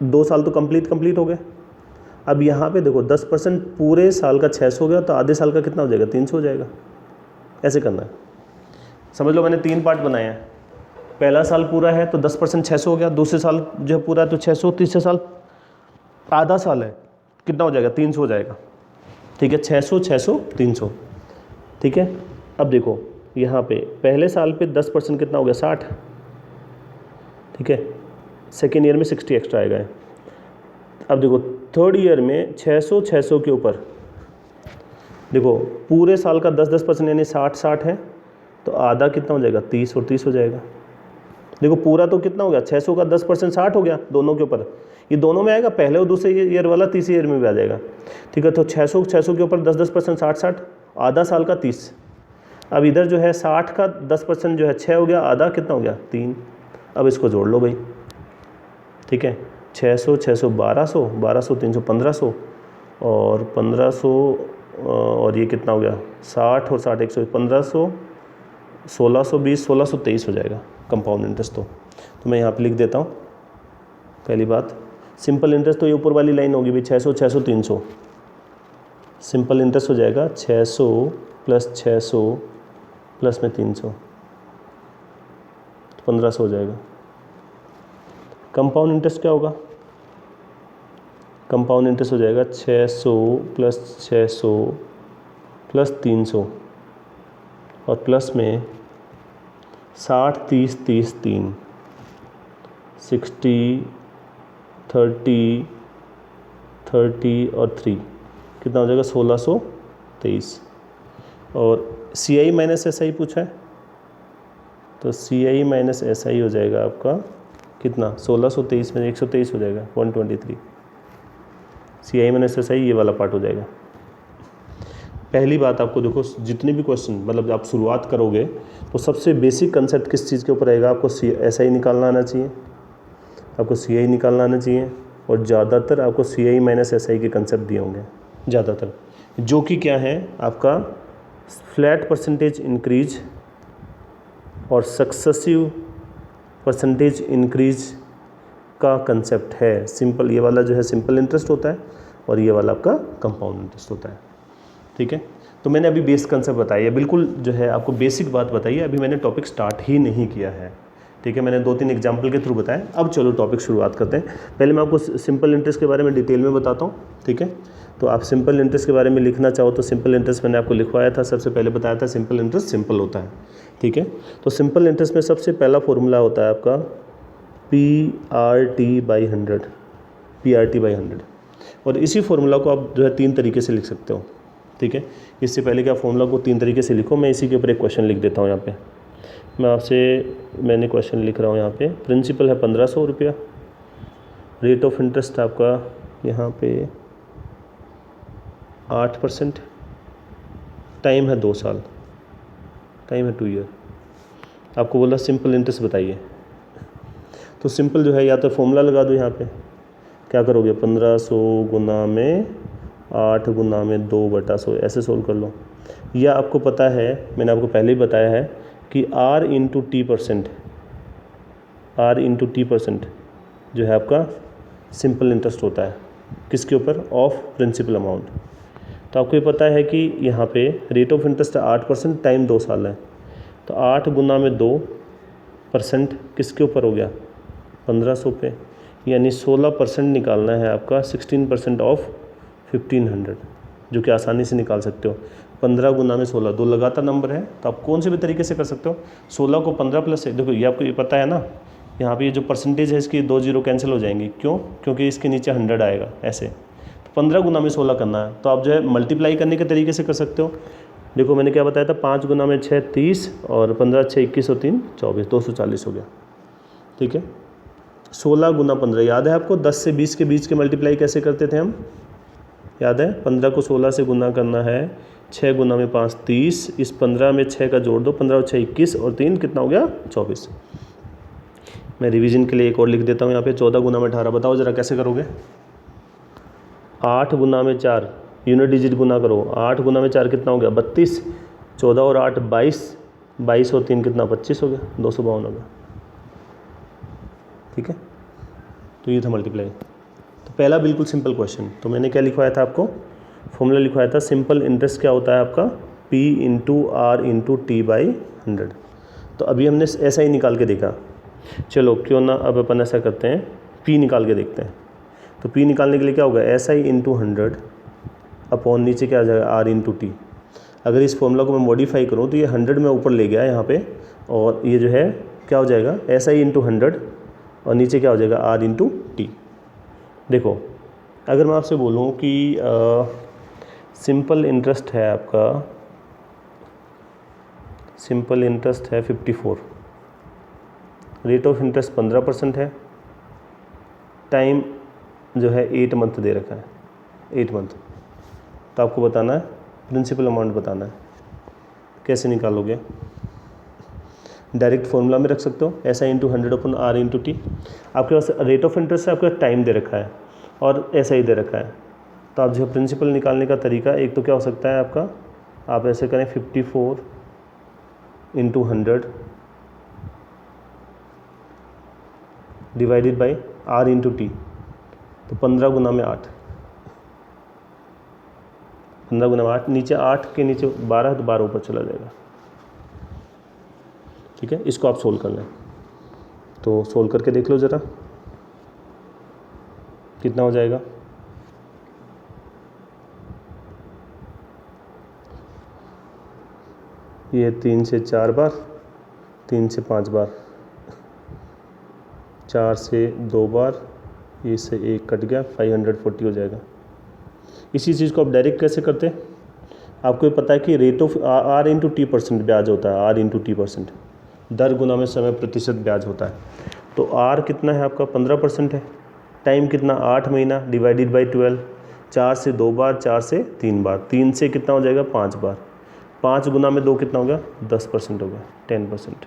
2 साल तो कंप्लीट हो गए। अब यहाँ पे देखो 10% पूरे साल का 600 हो गया, तो आधे साल का कितना हो जाएगा? 300 हो जाएगा। ऐसे करना है, समझ लो। मैंने 3 पार्ट बनाए हैं। पहला साल पूरा है तो 10% 600 हो गया, दूसरे साल जो पूरा है तो 600, तीसरे साल आधा साल है, कितना हो जाएगा? 300 हो जाएगा। ठीक है, 600 600 300। ठीक है, अब देखो यहाँ पे पहले साल पे 10% कितना हो गया? 60। ठीक है, सेकेंड ईयर में 60 एक्स्ट्रा आएगा। अब देखो थर्ड ईयर में 600 600 के ऊपर, देखो पूरे साल का 10% यानी 60 है, तो आधा कितना हो जाएगा? 30 और 30 हो जाएगा। देखो पूरा तो कितना हो गया? 600 का 10% 60 हो गया, दोनों के ऊपर। ये दोनों में आएगा, पहले और दूसरे ईयर वाला तीसरे ईयर में भी आ जाएगा। ठीक है, तो 600 के ऊपर 10% 60, आधा साल का 30। अब इधर जो है 60 का 10% जो है 6 हो गया, आधा कितना हो गया? 3। अब इसको जोड़ लो भाई। ठीक है, 600 600 1200, 1200 300 1500, और 1500 और ये कितना हो गया? 60 और 60 100, 1500 1620 1623 हो जाएगा कंपाउंड इंटरेस्ट। तो मैं यहाँ पे लिख देता हूँ। पहली बात, सिंपल इंटरेस्ट तो ये ऊपर वाली लाइन होगी भाई, 600 600 300। सिंपल इंटरेस्ट हो जाएगा 600 प्लस 600 प्लस में 300, 1500 हो जाएगा। कंपाउंड इंटरेस्ट क्या होगा? कंपाउंड इंटरेस्ट हो जाएगा 600 प्लस 600 प्लस 300 और प्लस में 60 30 30 3, 60 30 30 और 3 कितना हो जाएगा? 1623। और सी आई माइनस एस आई पूछा है, तो सी आई माइनस एस आई हो जाएगा आपका कितना 1623 में 123 हो जाएगा 123। CI माइनस SI ये वाला पार्ट हो जाएगा। पहली बात आपको देखो, जितने भी क्वेश्चन मतलब आप शुरुआत करोगे तो सबसे बेसिक कंसेप्ट किस चीज़ के ऊपर रहेगा, आपको SI निकालना आना चाहिए, आपको CI निकालना आना चाहिए, और ज़्यादातर आपको CI माइनस SI के कंसेप्ट दिए होंगे ज़्यादातर, जो कि क्या है आपका फ्लैट परसेंटेज इंक्रीज और सक्सेसिव परसेंटेज इंक्रीज का कंसेप्ट है। सिंपल ये वाला जो है सिंपल इंटरेस्ट होता है और ये वाला आपका कंपाउंड इंटरेस्ट होता है। ठीक है, तो मैंने अभी बेस कंसेप्ट बताई है, बिल्कुल जो है आपको बेसिक बात बताई है, अभी मैंने टॉपिक स्टार्ट ही नहीं किया है। ठीक है, मैंने 2-3 एग्जाम्पल के थ्रू बताया। अब चलो टॉपिक शुरुआत करते हैं। पहले मैं आपको सिंपल इंटरेस्ट के बारे में डिटेल में बताता हूँ। ठीक है, तो आप सिंपल इंटरेस्ट के बारे में लिखना चाहो तो सिंपल इंटरेस्ट मैंने आपको लिखवाया था, सबसे पहले बताया था सिंपल इंटरेस्ट सिंपल होता है। ठीक है, तो सिंपल इंटरेस्ट में सबसे पहला फॉर्मूला होता है आपका PRT/100, PRT/100, और इसी फॉर्मूला को आप जो है 3 तरीके से लिख सकते हो। ठीक है, इससे पहले कि आप फॉर्मूला को 3 तरीके से लिखो, मैं इसी के ऊपर एक क्वेश्चन लिख देता हूँ। यहाँ पे मैंने क्वेश्चन लिख रहा हूँ। यहाँ पे प्रिंसिपल है 1500 रुपया, रेट ऑफ इंटरेस्ट आपका यहाँ पे 8%, टाइम है 2 साल, टाइम है 2 ईयर। आपको बोला सिंपल इंटरेस्ट बताइए, तो सिंपल जो है या तो फॉर्मूला लगा दो। यहाँ पे क्या करोगे, 1500 गुना में 8 गुना में 2/100 ऐसे सोल्व कर लो। या आपको पता है, मैंने आपको पहले ही बताया है कि R इंटू टी परसेंट जो है आपका सिंपल इंटरेस्ट होता है, किसके ऊपर, ऑफ प्रिंसिपल अमाउंट। तो आपको ये पता है कि यहाँ पे रेट ऑफ इंटरेस्ट 8%, टाइम 2 साल है, तो 8 गुना में 2% किसके ऊपर हो गया, 1500 पे, यानी 16% निकालना है आपका, 16% ऑफ 1500, जो कि आसानी से निकाल सकते हो। 15 गुना में 16, 2 लगातार नंबर है, तो आप कौन से भी तरीके से कर सकते हो। 16 को 15 प्लस से, देखो ये आपको ये पता है ना, यहाँ पे ये जो परसेंटेज है इसकी 2 जीरो कैंसिल हो जाएंगी, क्यों, क्योंकि इसके नीचे 100 आएगा ऐसे। तो 15 गुना में 16 करना है, तो आप जो है मल्टीप्लाई करने के तरीके से कर सकते हो। देखो मैंने क्या बताया था, 5 गुना में 6 30, और 15 6 21 और 3 24, 240 हो गया। ठीक है, 16 गुना 15 याद है आपको, 10 से 20 के बीच के मल्टीप्लाई कैसे करते थे हम, याद है। 15 को 16 से गुना करना है, 6 गुना में 5 30, इस 15 में 6 का जोड़ दो, 15 और 6 21 और 3 कितना हो गया, 24। मैं रिवीजन के लिए एक और लिख देता हूँ यहाँ पे, 14 गुना में 18, बताओ ज़रा कैसे करोगे। 8 गुना में 4, यूनिट डिजिट गुना करो, 8 गुना में 4 कितना हो गया, 32, 14 और 8 22, 22 और 3 कितना 25 हो गया, 252 हो गया। ठीक है, तो ये था मल्टीप्लाई। तो पहला बिल्कुल सिंपल क्वेश्चन, तो मैंने क्या लिखवाया था आपको, फॉर्मूला लिखवाया था, सिंपल इंटरेस्ट क्या होता है आपका, P into R into T/100। तो अभी हमने ऐसा ही निकाल के देखा, चलो क्यों ना अब अपन ऐसा करते हैं, P निकाल के देखते हैं। तो P निकालने के लिए क्या होगा, SI इंटू 100 अपॉन नीचे क्या आ जाएगा, R इंटू T। अगर इस फॉर्मूला को मैं मॉडिफाई करूँ तो ये 100 में ऊपर ले गया यहाँ पे, और ये जो है क्या हो जाएगा, SI इंटू 100 और नीचे क्या हो जाएगा, R इंटू T। देखो अगर मैं आपसे बोलूँ कि सिंपल इंटरेस्ट है आपका, सिंपल इंटरेस्ट है 54, रेट ऑफ इंटरेस्ट 15% है, टाइम जो है 8 मंथ दे रखा है, 8 मंथ। तो आपको बताना है प्रिंसिपल अमाउंट बताना है, कैसे निकालोगे, डायरेक्ट फॉर्मूला में रख सकते हो, SI इंटू 100 अपन R इंटू T। आपके पास रेट ऑफ इंटरेस्ट है, आपके पास टाइम दे रखा है और SI दे रखा है। तो आप जो प्रिंसिपल निकालने का तरीका एक तो क्या हो सकता है आपका, आप ऐसे करें 54 into 100 divided by R into T, तो 15 गुना में 8, 15 गुना में 8, नीचे 8 के नीचे 12 तो 12 ऊपर चला जाएगा। ठीक है, इसको आप सोल्व कर लें, तो सोल्व करके देख लो ज़रा कितना हो जाएगा। ये 3 से 4 बार, 3 से 5 बार, 4 से 2 बार, इससे 1 कट गया, 540 हो जाएगा। इसी चीज़ को आप डायरेक्ट कैसे करते, आपको ये पता है कि rate of R into T percent ब्याज होता है, R इंटू T परसेंट, दर गुना में समय प्रतिशत ब्याज होता है। तो आर कितना है आपका 15% है। टाइम कितना 8 महीना डिवाइडेड बाई 12, 4 से 2 बार, 4 से 3 बार, 3 से कितना हो जाएगा 5 बार, 5 गुना में 2 कितना हो गया 10% हो गया 10%।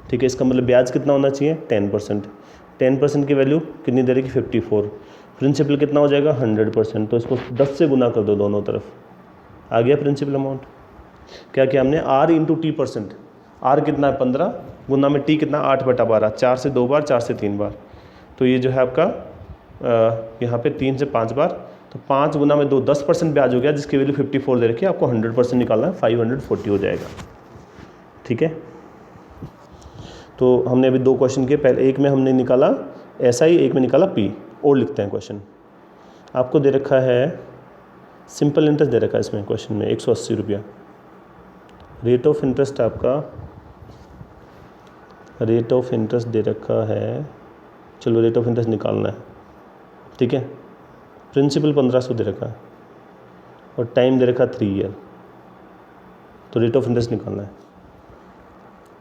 ठीक है, इसका मतलब ब्याज कितना होना चाहिए 10%। 10% की वैल्यू कितनी दे रही 54। प्रिंसिपल कितना हो जाएगा 100%, तो इसको 10 से गुना कर दो दोनों तरफ, आ गया प्रिंसिपल अमाउंट। क्या किया हमने आर इंटू टी %, आर कितना है 15 गुना में टी कितना 8/12, 4 से 2 बार, 4 से 3 बार, तो ये जो है आपका यहाँ पे 3 से 5 बार, तो 5 गुना में 2 10% ब्याज हो गया, जिसकी वैल्यू 54 दे रखी है। आपको 100% निकालना है, 540 हो जाएगा। ठीक है, तो हमने अभी 2 क्वेश्चन किए, पहले एक में हमने निकाला SI, एक में निकाला P। और लिखते हैं क्वेश्चन। आपको दे रखा है सिंपल इंटरेस्ट दे रखा है इसमें क्वेश्चन में 180 रुपया। रेट ऑफ इंटरेस्ट आपका, रेट ऑफ इंटरेस्ट दे रखा है, चलो रेट ऑफ इंटरेस्ट निकालना है। ठीक है, प्रिंसिपल 1500 दे रखा है और टाइम दे रखा 3 ईयर, तो रेट ऑफ इंटरेस्ट निकालना है।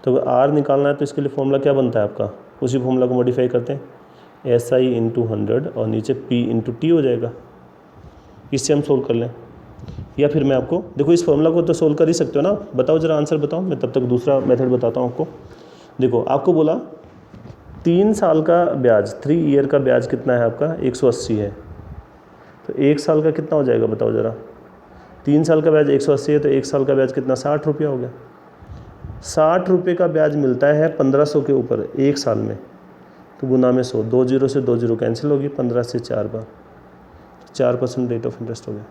तो अगर आर निकालना है तो इसके लिए फॉर्मूला क्या बनता है आपका, उसी फॉर्मूला को मॉडिफाई करते हैं, SI इंटू 100 और नीचे P इंटू टी हो जाएगा। इससे हम सोल्व कर लें, या फिर मैं आपको देखो इस फॉर्मूला को तो सोल्व कर ही सकते हो ना, बताओ ज़रा आंसर बताओ, मैं तब तक दूसरा मेथड बताता हूँ आपको। देखो आपको बोला 3 साल का ब्याज, 3 ईयर का ब्याज कितना है आपका 180 है, तो 1 साल का कितना हो जाएगा बताओ ज़रा। 3 साल का ब्याज 180 है, तो 1 साल का ब्याज कितना 60 रुपया हो गया। 60 रुपये का ब्याज मिलता है 1500 के ऊपर 1 साल में, तो गुना में 100, 2 जीरो से 2 जीरो कैंसिल होगी, 15 से 4 बार, 4% रेट ऑफ इंटरेस्ट हो गया।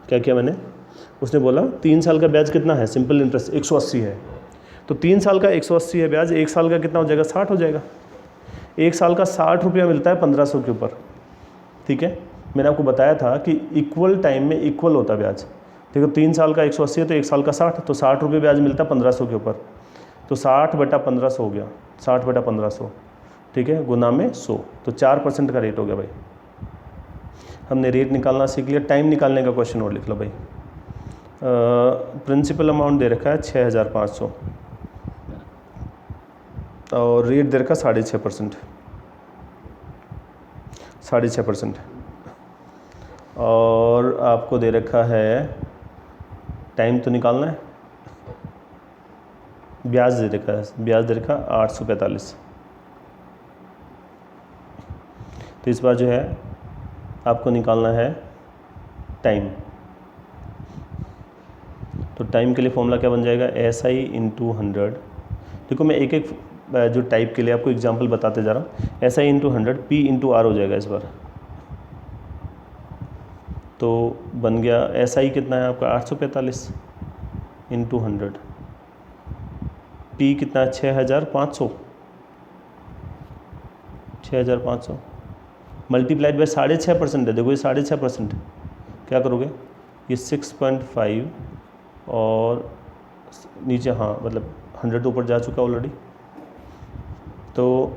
क्या किया मैंने, उसने बोला 3 साल का ब्याज कितना है, सिंपल इंटरेस्ट 180 है, तो 3 साल का 180 है ब्याज, 1 साल का कितना हो जाएगा 60 हो जाएगा। 1 साल का 60 रुपया मिलता है 1500 के ऊपर। ठीक है, मैंने आपको बताया था कि इक्वल टाइम में इक्वल होता है ब्याज। देखो 3 साल का 180 है तो 1 साल का 60, तो 60 रुपये ब्याज मिलता है 1500 के ऊपर, तो 60/1500 हो गया, 60/1500। ठीक है, गुना में 100, तो 4% का रेट हो गया भाई। हमने रेट निकालना सीख लिया। टाइम निकालने का क्वेश्चन और लिख लो भाई। प्रिंसिपल अमाउंट दे रखा है 6500 और रेट दे रखा 6.5%, 6.5%, और आपको दे रखा है टाइम तो निकालना है, ब्याज दे रखा है, ब्याज दे रखा 845। तो इस बार जो है आपको निकालना है टाइम, तो टाइम के लिए फॉर्मूला क्या बन जाएगा, SI इंटू 100। देखो मैं एक एक जो टाइप के लिए आपको एग्जांपल बताते जा रहा हूँ। SI into 100, P into R हो जाएगा इस बार, तो बन गया SI कितना है आपका 845 इंटू 100, P कितना है 6500, 6500 मल्टीप्लाइड बाई 6.5% है। देखो ये 6.5%, क्या करोगे, ये 6.5 और नीचे हाँ मतलब 100 ऊपर जा चुका ऑलरेडी, तो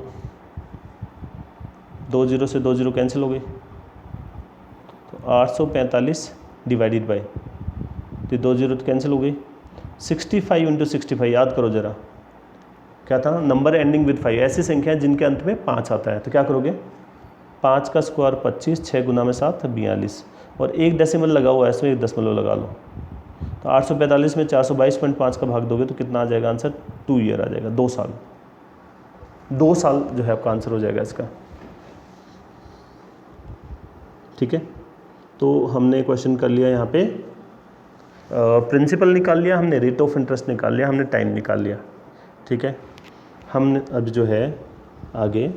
2 जीरो से 2 जीरो कैंसिल हो गई, तो 845 डिवाइडेड बाई, तो 2 जीरो तो कैंसिल हो गई। 65 इंटू 65 याद करो ज़रा, क्या था, नंबर एंडिंग विद 5, ऐसी संख्या जिनके अंत में 5 आता है, तो क्या करोगे 5 का स्क्वायर 25, 6 गुना में 7 42, और एक डेसिमल लगा हुआ है इसमें, एक दशमलव लगा लो, तो 845 में 422.5 का भाग दोगे तो कितना आ जाएगा आंसर, 2 ईयर आ जाएगा, 2 साल, 2 साल जो है आपका आंसर हो जाएगा इसका। ठीक है, तो हमने क्वेश्चन कर लिया यहाँ पे, प्रिंसिपल निकाल लिया हमने, रेट ऑफ इंटरेस्ट निकाल लिया हमने, टाइम निकाल लिया। ठीक है, हम अब जो है आगे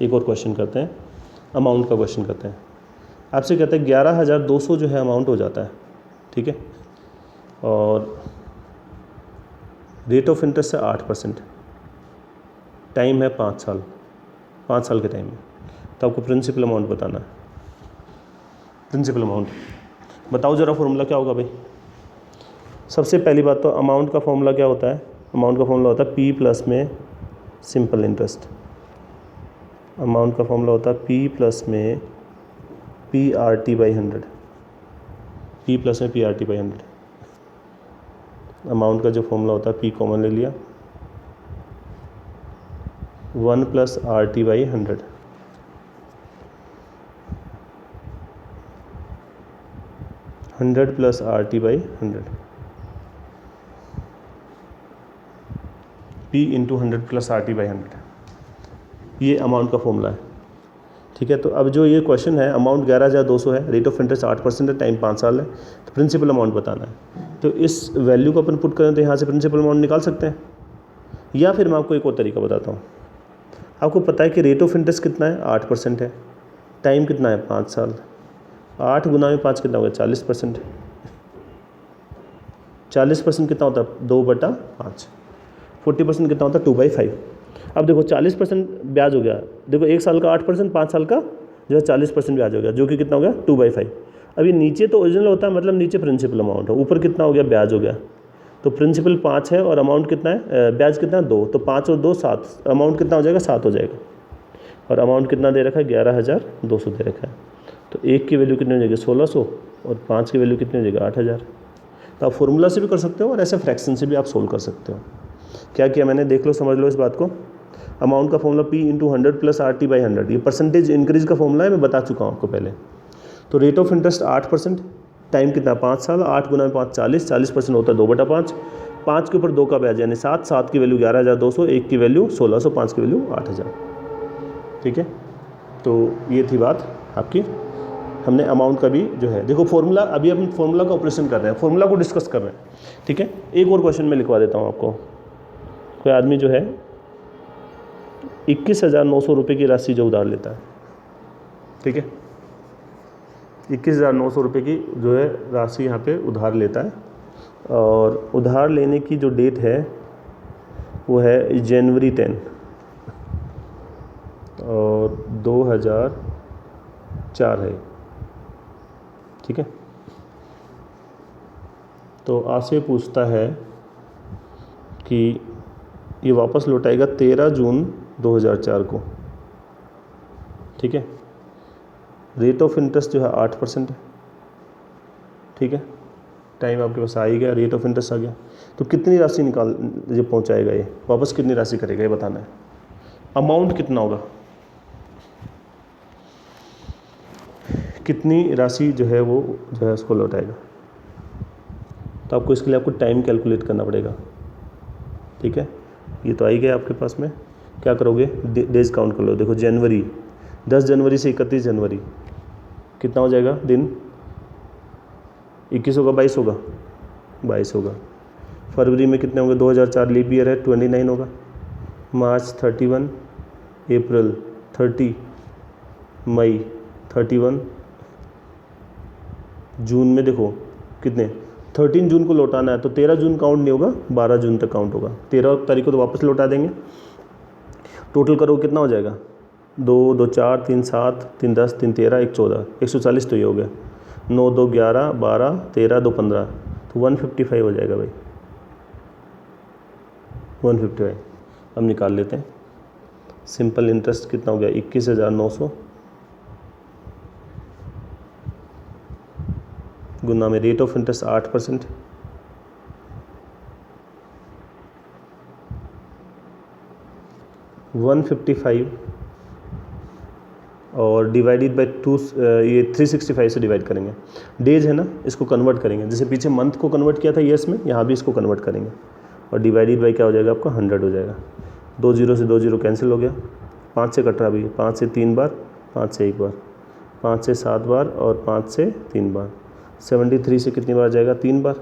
एक और क्वेश्चन करते हैं, अमाउंट का क्वेश्चन करते हैं। आपसे कहते हैं 11,200 जो है अमाउंट हो जाता है। ठीक है, और रेट ऑफ इंटरेस्ट है 8%, टाइम है 5 साल, 5 साल के टाइम में, तो आपको प्रिंसिपल अमाउंट बताना है। प्रिंसिपल अमाउंट बताओ ज़रा, फॉर्मूला क्या होगा भाई। सबसे पहली बात तो अमाउंट का फॉर्मूला क्या होता है, अमाउंट का फॉर्मूला होता है P प्लस में सिंपल इंटरेस्ट, अमाउंट का फॉर्मूला होता है P प्लस में PRT/100, P प्लस में PRT/100। अमाउंट का जो फॉर्मूला होता है P कॉमन ले लिया, 1 plus R T by 100, hundred plus R T by 100, P into 100 plus R T by 100, ये अमाउंट का फॉर्मूला है। ठीक है, तो अब जो ये क्वेश्चन है, अमाउंट 11,200 है, रेट ऑफ इंटरेस्ट 8% है, टाइम 5 साल है, तो प्रिंसिपल अमाउंट बताना है। तो इस वैल्यू को अपन पुट करें तो यहाँ से प्रिंसिपल अमाउंट निकाल सकते हैं, या फिर मैं आपको एक और तरीका बताता हूँ। आपको पता है कि रेट ऑफ इंटरेस्ट कितना है, 8% है, टाइम कितना है, 5 साल, 8 गुना में 5 कितना होगा, 40%। 40% कितना होता है, 2/5। 40% कितना होता है, 2/5। अब देखो 40% ब्याज हो गया, देखो 1 साल का 8%, 5 साल का जो है 40% ब्याज हो गया, जो कि कितना हो गया, 2/5। अब ये नीचे तो ओरिजिनल होता है, मतलब नीचे प्रिंसिपल अमाउंट है, ऊपर कितना हो गया, ब्याज हो गया। तो प्रिंसिपल 5 है और अमाउंट कितना है, ब्याज कितना है, 2, तो 5 और 2 7, अमाउंट कितना हो जाएगा, 7 हो जाएगा। और अमाउंट कितना दे रखा है, 11,200 दे रखा है। तो 1 की वैल्यू कितनी हो जाएगी, 1600, और 5 की वैल्यू कितनी हो जाएगी, 8,000। तो आप फॉर्मूला से भी कर सकते हो और ऐसे फ्रैक्शन से भी आप सोल्व कर सकते हो। क्या किया मैंने, देख लो, समझ लो इस बात को। अमाउंट का formula P into 100 plus R T by 100, ये परसेंटेज इंक्रीज का फॉर्मूला है, मैं बता चुका हूँ आपको पहले। तो रेट ऑफ इंटरेस्ट 8%, टाइम कितना, 5 साल, 8 गुना में 5 40, 40% होता है 2/5, 5 के ऊपर 2 का ब्याज यानी 7, 7 की वैल्यू 11,200, 1 की वैल्यू 1600, 5 की वैल्यू 8,000। ठीक है, तो ये थी बात आपकी। हमने अमाउंट का भी जो है, देखो फॉर्मूला, अभी हम फॉर्मूला का ऑपरेशन कर रहे हैं, फॉर्मूला को डिस्कस कर रहे हैं। ठीक है, एक और क्वेश्चन में लिखवा देता हूँ आपको। कोई आदमी जो है 21,900 रुपये की राशि जो उधार लेता है, ठीक है, 21,900 रुपये की जो है राशि यहाँ पे उधार लेता है, और उधार लेने की जो डेट है वो है जनवरी 10 और 2004 है। ठीक है, तो आपसे पूछता है कि ये वापस लौटाएगा 13 जून 2004 को। ठीक है, रेट ऑफ इंटरेस्ट जो है 8% है। ठीक है, टाइम आपके पास आ ही गया, रेट ऑफ इंटरेस्ट आ गया, तो कितनी राशि निकाल जो पहुंचाएगा ये, वापस कितनी राशि करेगा ये बताना है। अमाउंट कितना होगा, कितनी राशि जो है वो जो है उसको लौटाएगा। तो आपको इसके लिए आपको टाइम कैलकुलेट करना पड़ेगा। ठीक है, ये तो आ ही गया आपके पास में। क्या करोगे, डेज काउंट कर लो। देखो जनवरी, 10 जनवरी से 31 जनवरी कितना हो जाएगा दिन, 21 होगा, 22 होगा, 22 होगा। फरवरी में कितने होंगे, 2004 लीप ईयर है, 29 होगा। मार्च 31, अप्रैल 30, मई 31, जून में देखो कितने, 13 जून को लौटाना है, तो 13 जून काउंट नहीं होगा, 12 जून तक काउंट होगा। 13 तारीख को तो वापस लौटा देंगे। टोटल करो कितना हो जाएगा, 2 2 4 3 7 3 10 3 13 1 14, 140 तो ये हो गया। 9 2 11 12 13 2 15, तो 155 हो जाएगा भाई, 155। अब निकाल लेते हैं। सिंपल इंटरेस्ट कितना हो गया, 21,900 गुना में रेट ऑफ इंटरेस्ट 8%, $155 और डिवाइडेड बाई 2, ये 365 से डिवाइड करेंगे। डेज है ना, इसको कन्वर्ट करेंगे, जैसे पीछे मंथ को कन्वर्ट किया था ईयर्स में, यहाँ भी इसको कन्वर्ट करेंगे। और डिवाइडेड बाई क्या हो जाएगा आपका, 100 हो जाएगा। 2 0 से 2 0 कैंसिल हो गया, 5 से कट रहा भी, 5 से 3 बार, 5 से 1 बार, 5 से 7 बार और 5 से 3 बार। 73 से कितनी बार जाएगा, 3 बार,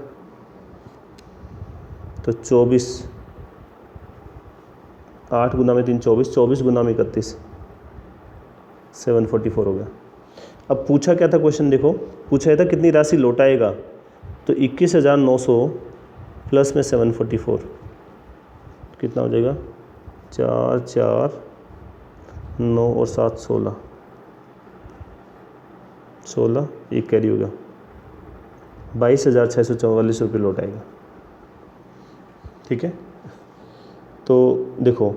तो 24, 8 गुना में 3 24, 24 गुना में 31, 744 हो गया। अब पूछा क्या था क्वेश्चन, देखो पूछा था कितनी राशि लौटाएगा, तो 21,900 प्लस में 744 कितना हो जाएगा, 4 4 9 और 7 16, 16 एक कैरी होगा, 22,644 रुपये लौटाएगा। ठीक है, तो देखो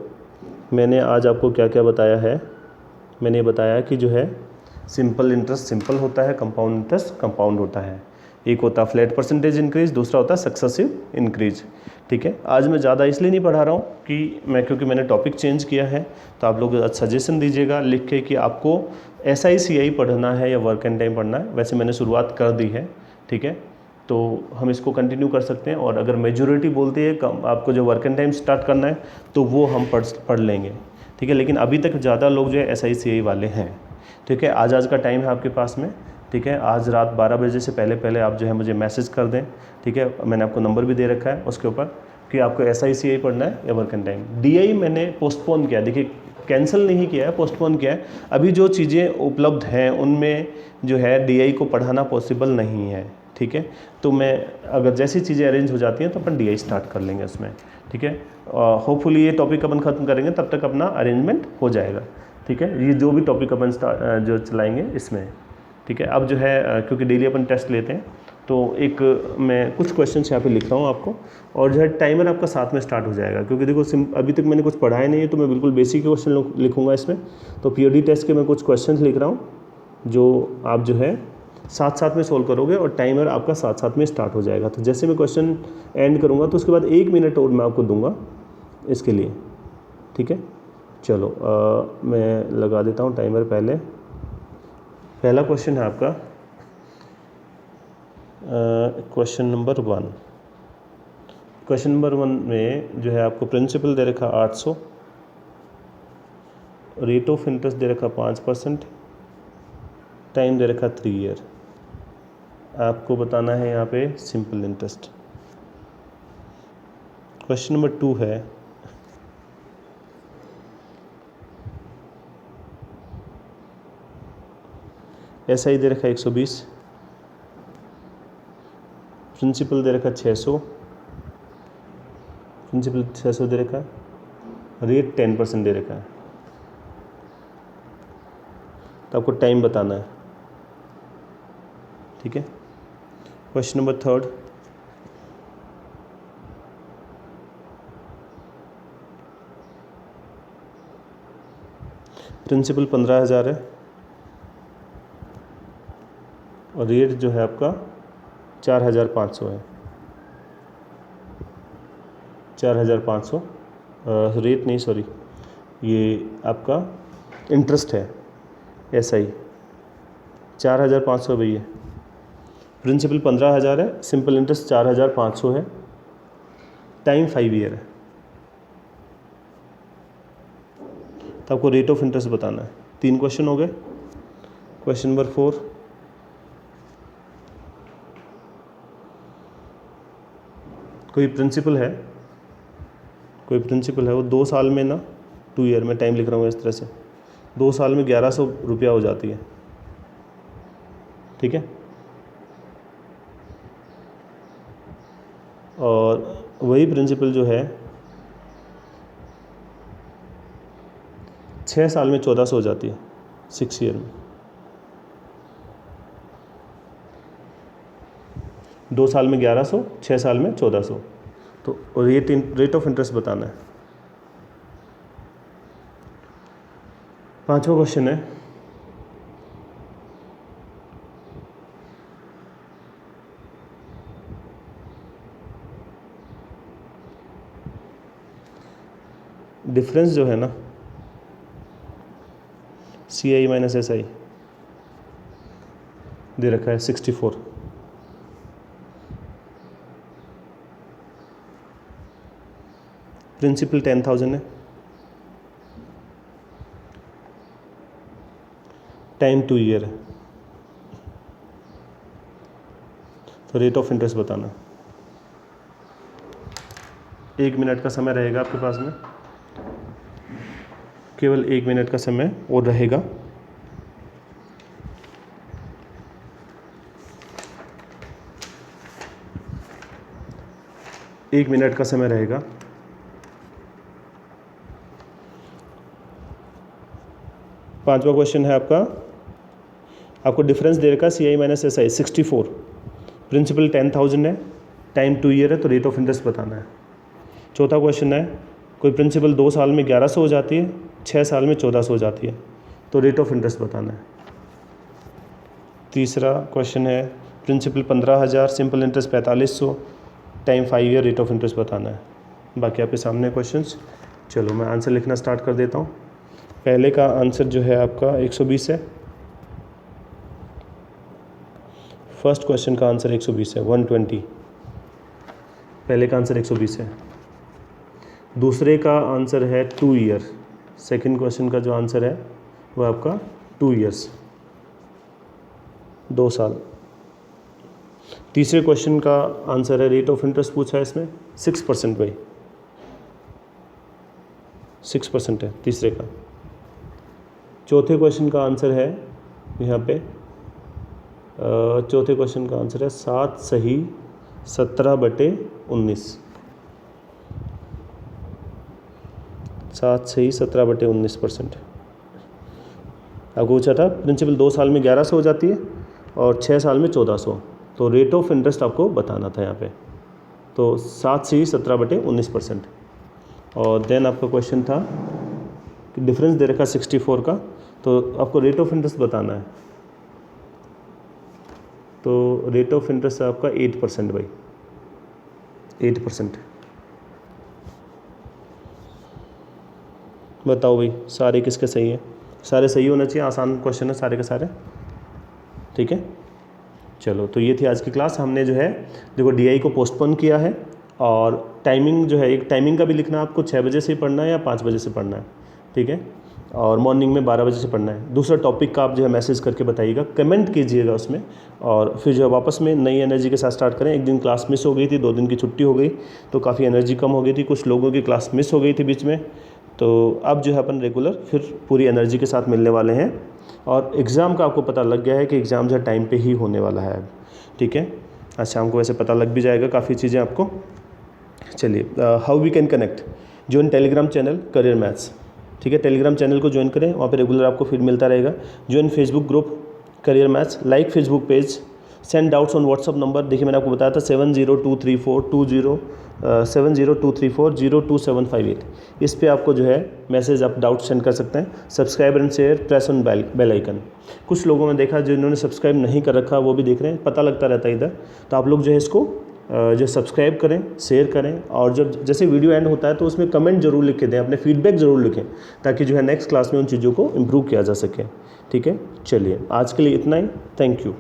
मैंने आज आपको क्या क्या बताया है। मैंने बताया कि जो है सिंपल इंटरेस्ट सिंपल होता है, कंपाउंड इंटरेस्ट कंपाउंड होता है। एक होता है फ्लैट परसेंटेज इंक्रीज, दूसरा होता है सक्सेसिव इंक्रीज। ठीक है, आज मैं ज़्यादा इसलिए नहीं पढ़ा रहा हूँ कि क्योंकि मैंने टॉपिक चेंज किया है, तो आप लोग सजेशन दीजिएगा लिख के कि आपको SICI पढ़ना है या वर्क एंड टाइम पढ़ना है। वैसे मैंने शुरुआत कर दी है, ठीक है, तो हम इसको कंटिन्यू कर सकते हैं। और अगर मेजोरिटी बोलती है आपको जो वर्क एंड टाइम स्टार्ट करना है तो वो हम पढ़ लेंगे, ठीक है। लेकिन अभी तक ज़्यादा लोग जो है SICI वाले हैं, ठीक है। आज का टाइम है आपके पास में, ठीक है। आज रात 12 बजे से पहले आप जो है मुझे मैसेज कर दें, ठीक है। मैंने आपको नंबर भी दे रखा है उसके ऊपर कि आपको SICI पढ़ना है या वर्क एंड टाइम। DI मैंने पोस्टपोन किया, देखिए कैंसिल नहीं किया है, पोस्टपोन किया है। अभी जो चीज़ें उपलब्ध हैं उनमें जो है DI को पढ़ाना पॉसिबल नहीं है, ठीक है। तो मैं अगर जैसी चीज़ें अरेंज हो जाती हैं तो अपन DI स्टार्ट कर लेंगे उसमें, ठीक है। होपफुली ये टॉपिक अपन ख़त्म करेंगे तब तक अपना अरेंजमेंट हो जाएगा, ठीक है। ये जो भी टॉपिक अपन जो चलाएंगे इसमें, ठीक है। अब जो है क्योंकि डेली अपन टेस्ट लेते हैं तो एक मैं कुछ क्वेश्चन यहाँ पे लिख रहा हूँ आपको, और जो है टाइमर आपका साथ में स्टार्ट हो जाएगा। क्योंकि देखो अभी तक मैंने कुछ पढ़ाया नहीं है तो मैं बिल्कुल बेसिक क्वेश्चन लिखूँगा इसमें। तो POD टेस्ट के मैं कुछ क्वेश्चन लिख रहा हूँ जो आप जो है साथ में सोल्व करोगे और टाइमर आपका साथ में स्टार्ट हो जाएगा। तो जैसे मैं क्वेश्चन एंड करूँगा तो उसके बाद 1 मिनट और मैं आपको दूंगा इसके लिए, ठीक है। चलो मैं लगा देता हूँ टाइमर। पहला क्वेश्चन है आपका क्वेश्चन नंबर 1। क्वेश्चन नंबर 1 में जो है आपको प्रिंसिपल दे रखा 800, रेट ऑफ इंटरेस्ट दे रखा 5%, टाइम दे रखा 3 ईयर। आपको बताना है यहाँ पे सिंपल इंटरेस्ट। क्वेश्चन नंबर 2 है SI दे रखा 120, प्रिंसिपल दे रखा 600, प्रिंसिपल 600 दे रखा, रेट 10% दे रखा है। तो आपको टाइम बताना है, ठीक है। क्वेश्चन नंबर 3, प्रिंसिपल 15,000 है और रेट जो है आपका 4,500 है। 4,500 रेट नहीं, सॉरी, ये आपका इंटरेस्ट है SI 4,500 भैया। प्रिंसिपल 15,000 है, सिंपल इंटरेस्ट 4,500 है, टाइम 5 ईयर है। तो आपको रेट ऑफ इंटरेस्ट बताना है। 3 क्वेश्चन हो गए। क्वेश्चन नंबर 4, कोई प्रिंसिपल है वो 2 साल में ना 2 ईयर में, टाइम लिख रहा हूँ इस तरह से, 2 साल में 1100 रुपया हो जाती है, ठीक है। और वही प्रिंसिपल जो है 6 साल में 1400 हो जाती है, 6 ईयर में। 2 साल में 1100, 6 साल में 1400। तो रेट ऑफ इंटरेस्ट बताना है। 5वां क्वेश्चन है डिफरेंस जो है ना CI माइनस SI दे रखा है 64। प्रिंसिपल 10,000 है, टाइम 2 ईयर है। तो रेट ऑफ इंटरेस्ट बताना। 1 मिनट का समय रहेगा आपके पास में, केवल 1 मिनट का समय और रहेगा। एक मिनट का समय रहेगा। पांचवा क्वेश्चन है आपको डिफरेंस दे रखा CI माइनस SI 64, प्रिंसिपल 10,000 है, टाइम 2 ईयर है, तो रेट ऑफ इंटरेस्ट बताना है। चौथा क्वेश्चन है कोई प्रिंसिपल 2 साल में 1100 हो जाती है, 6 साल में 1400 हो जाती है, तो रेट ऑफ इंटरेस्ट बताना है। तीसरा क्वेश्चन है principal 15,000, simple interest 4500, time 5 year, rate of interest बताना है। बाकी आपके सामने क्वेश्चंस। चलो मैं आंसर लिखना स्टार्ट कर देता हूँ। पहले का आंसर जो है आपका 120 है। फर्स्ट क्वेश्चन का आंसर 120 है, 120। पहले का आंसर 120 है। दूसरे का आंसर है 2 ईयर। सेकंड क्वेश्चन का जो आंसर है वो आपका 2 ईयर्स, 2 साल। तीसरे क्वेश्चन का आंसर है, रेट ऑफ इंटरेस्ट पूछा है इसमें 6% भाई, 6% है तीसरे का। चौथे क्वेश्चन का आंसर है यहाँ पे, चौथे क्वेश्चन का आंसर है 7 सही 17/19, 7 सही 17/19%। आपको पूछा था प्रिंसिपल 2 साल में 1100 हो जाती है और 6 साल में 1400, तो रेट ऑफ इंटरेस्ट आपको बताना था यहाँ पे। तो 7 सही 17/19%। और देन आपका क्वेश्चन था कि डिफरेंस दे रखा 64 का, तो आपको रेट ऑफ इंटरेस्ट बताना है। तो रेट ऑफ इंटरेस्ट है आपका 8% भाई, 8%। बताओ भाई सारे किसके सही है? सारे सही होना चाहिए, आसान क्वेश्चन है सारे के सारे, ठीक है। चलो तो ये थी आज की क्लास। हमने जो है देखो DI को पोस्टपोन किया है, और टाइमिंग जो है, एक टाइमिंग का भी लिखना है आपको, 6 बजे से पढ़ना है या 5 बजे से पढ़ना है, ठीक है। और मॉर्निंग में 12 बजे से पढ़ना है। दूसरा टॉपिक का आप जो है मैसेज करके बताइएगा, कमेंट कीजिएगा उसमें, और फिर जो है वापस में नई एनर्जी के साथ स्टार्ट करें। एक दिन क्लास मिस हो गई थी, 2 दिन की छुट्टी हो गई, तो काफ़ी एनर्जी कम हो गई थी, कुछ लोगों की क्लास मिस हो गई थी बीच में। तो अब जो है अपन रेगुलर फिर पूरी एनर्जी के साथ मिलने वाले हैं, और एग्ज़ाम का आपको पता लग गया है कि एग्ज़ाम जो है टाइम पे ही होने वाला है, ठीक है। आज शाम को वैसे पता लग भी जाएगा काफ़ी चीज़ें आपको। चलिए, how we can connect, join Telegram channel career maths, ठीक है। टेलीग्राम चैनल को ज्वाइन करें, वहाँ पे रेगुलर आपको फीड मिलता रहेगा। Join Facebook group career maths, like Facebook page, send doubts on WhatsApp number. देखिए मैंने आपको बताया था 7023402758। इस पे आपको जो है मैसेज, आप डाउट सेंड कर सकते हैं। Subscribe and share, press on bell icon. कुछ लोगों ने देखा जिन्होंने सब्सक्राइब नहीं कर रखा, वो भी देख रहे हैं, पता लगता रहता है इधर। तो आप लोग जो है इसको जो सब्सक्राइब करें, शेयर करें, और जब जैसे वीडियो एंड होता है तो उसमें कमेंट जरूर लिख के दें, अपने फीडबैक ज़रूर लिखें, ताकि जो है नेक्स्ट क्लास में उन चीज़ों को इम्प्रूव किया जा सके, ठीक है। चलिए आज के लिए इतना ही, थैंक यू।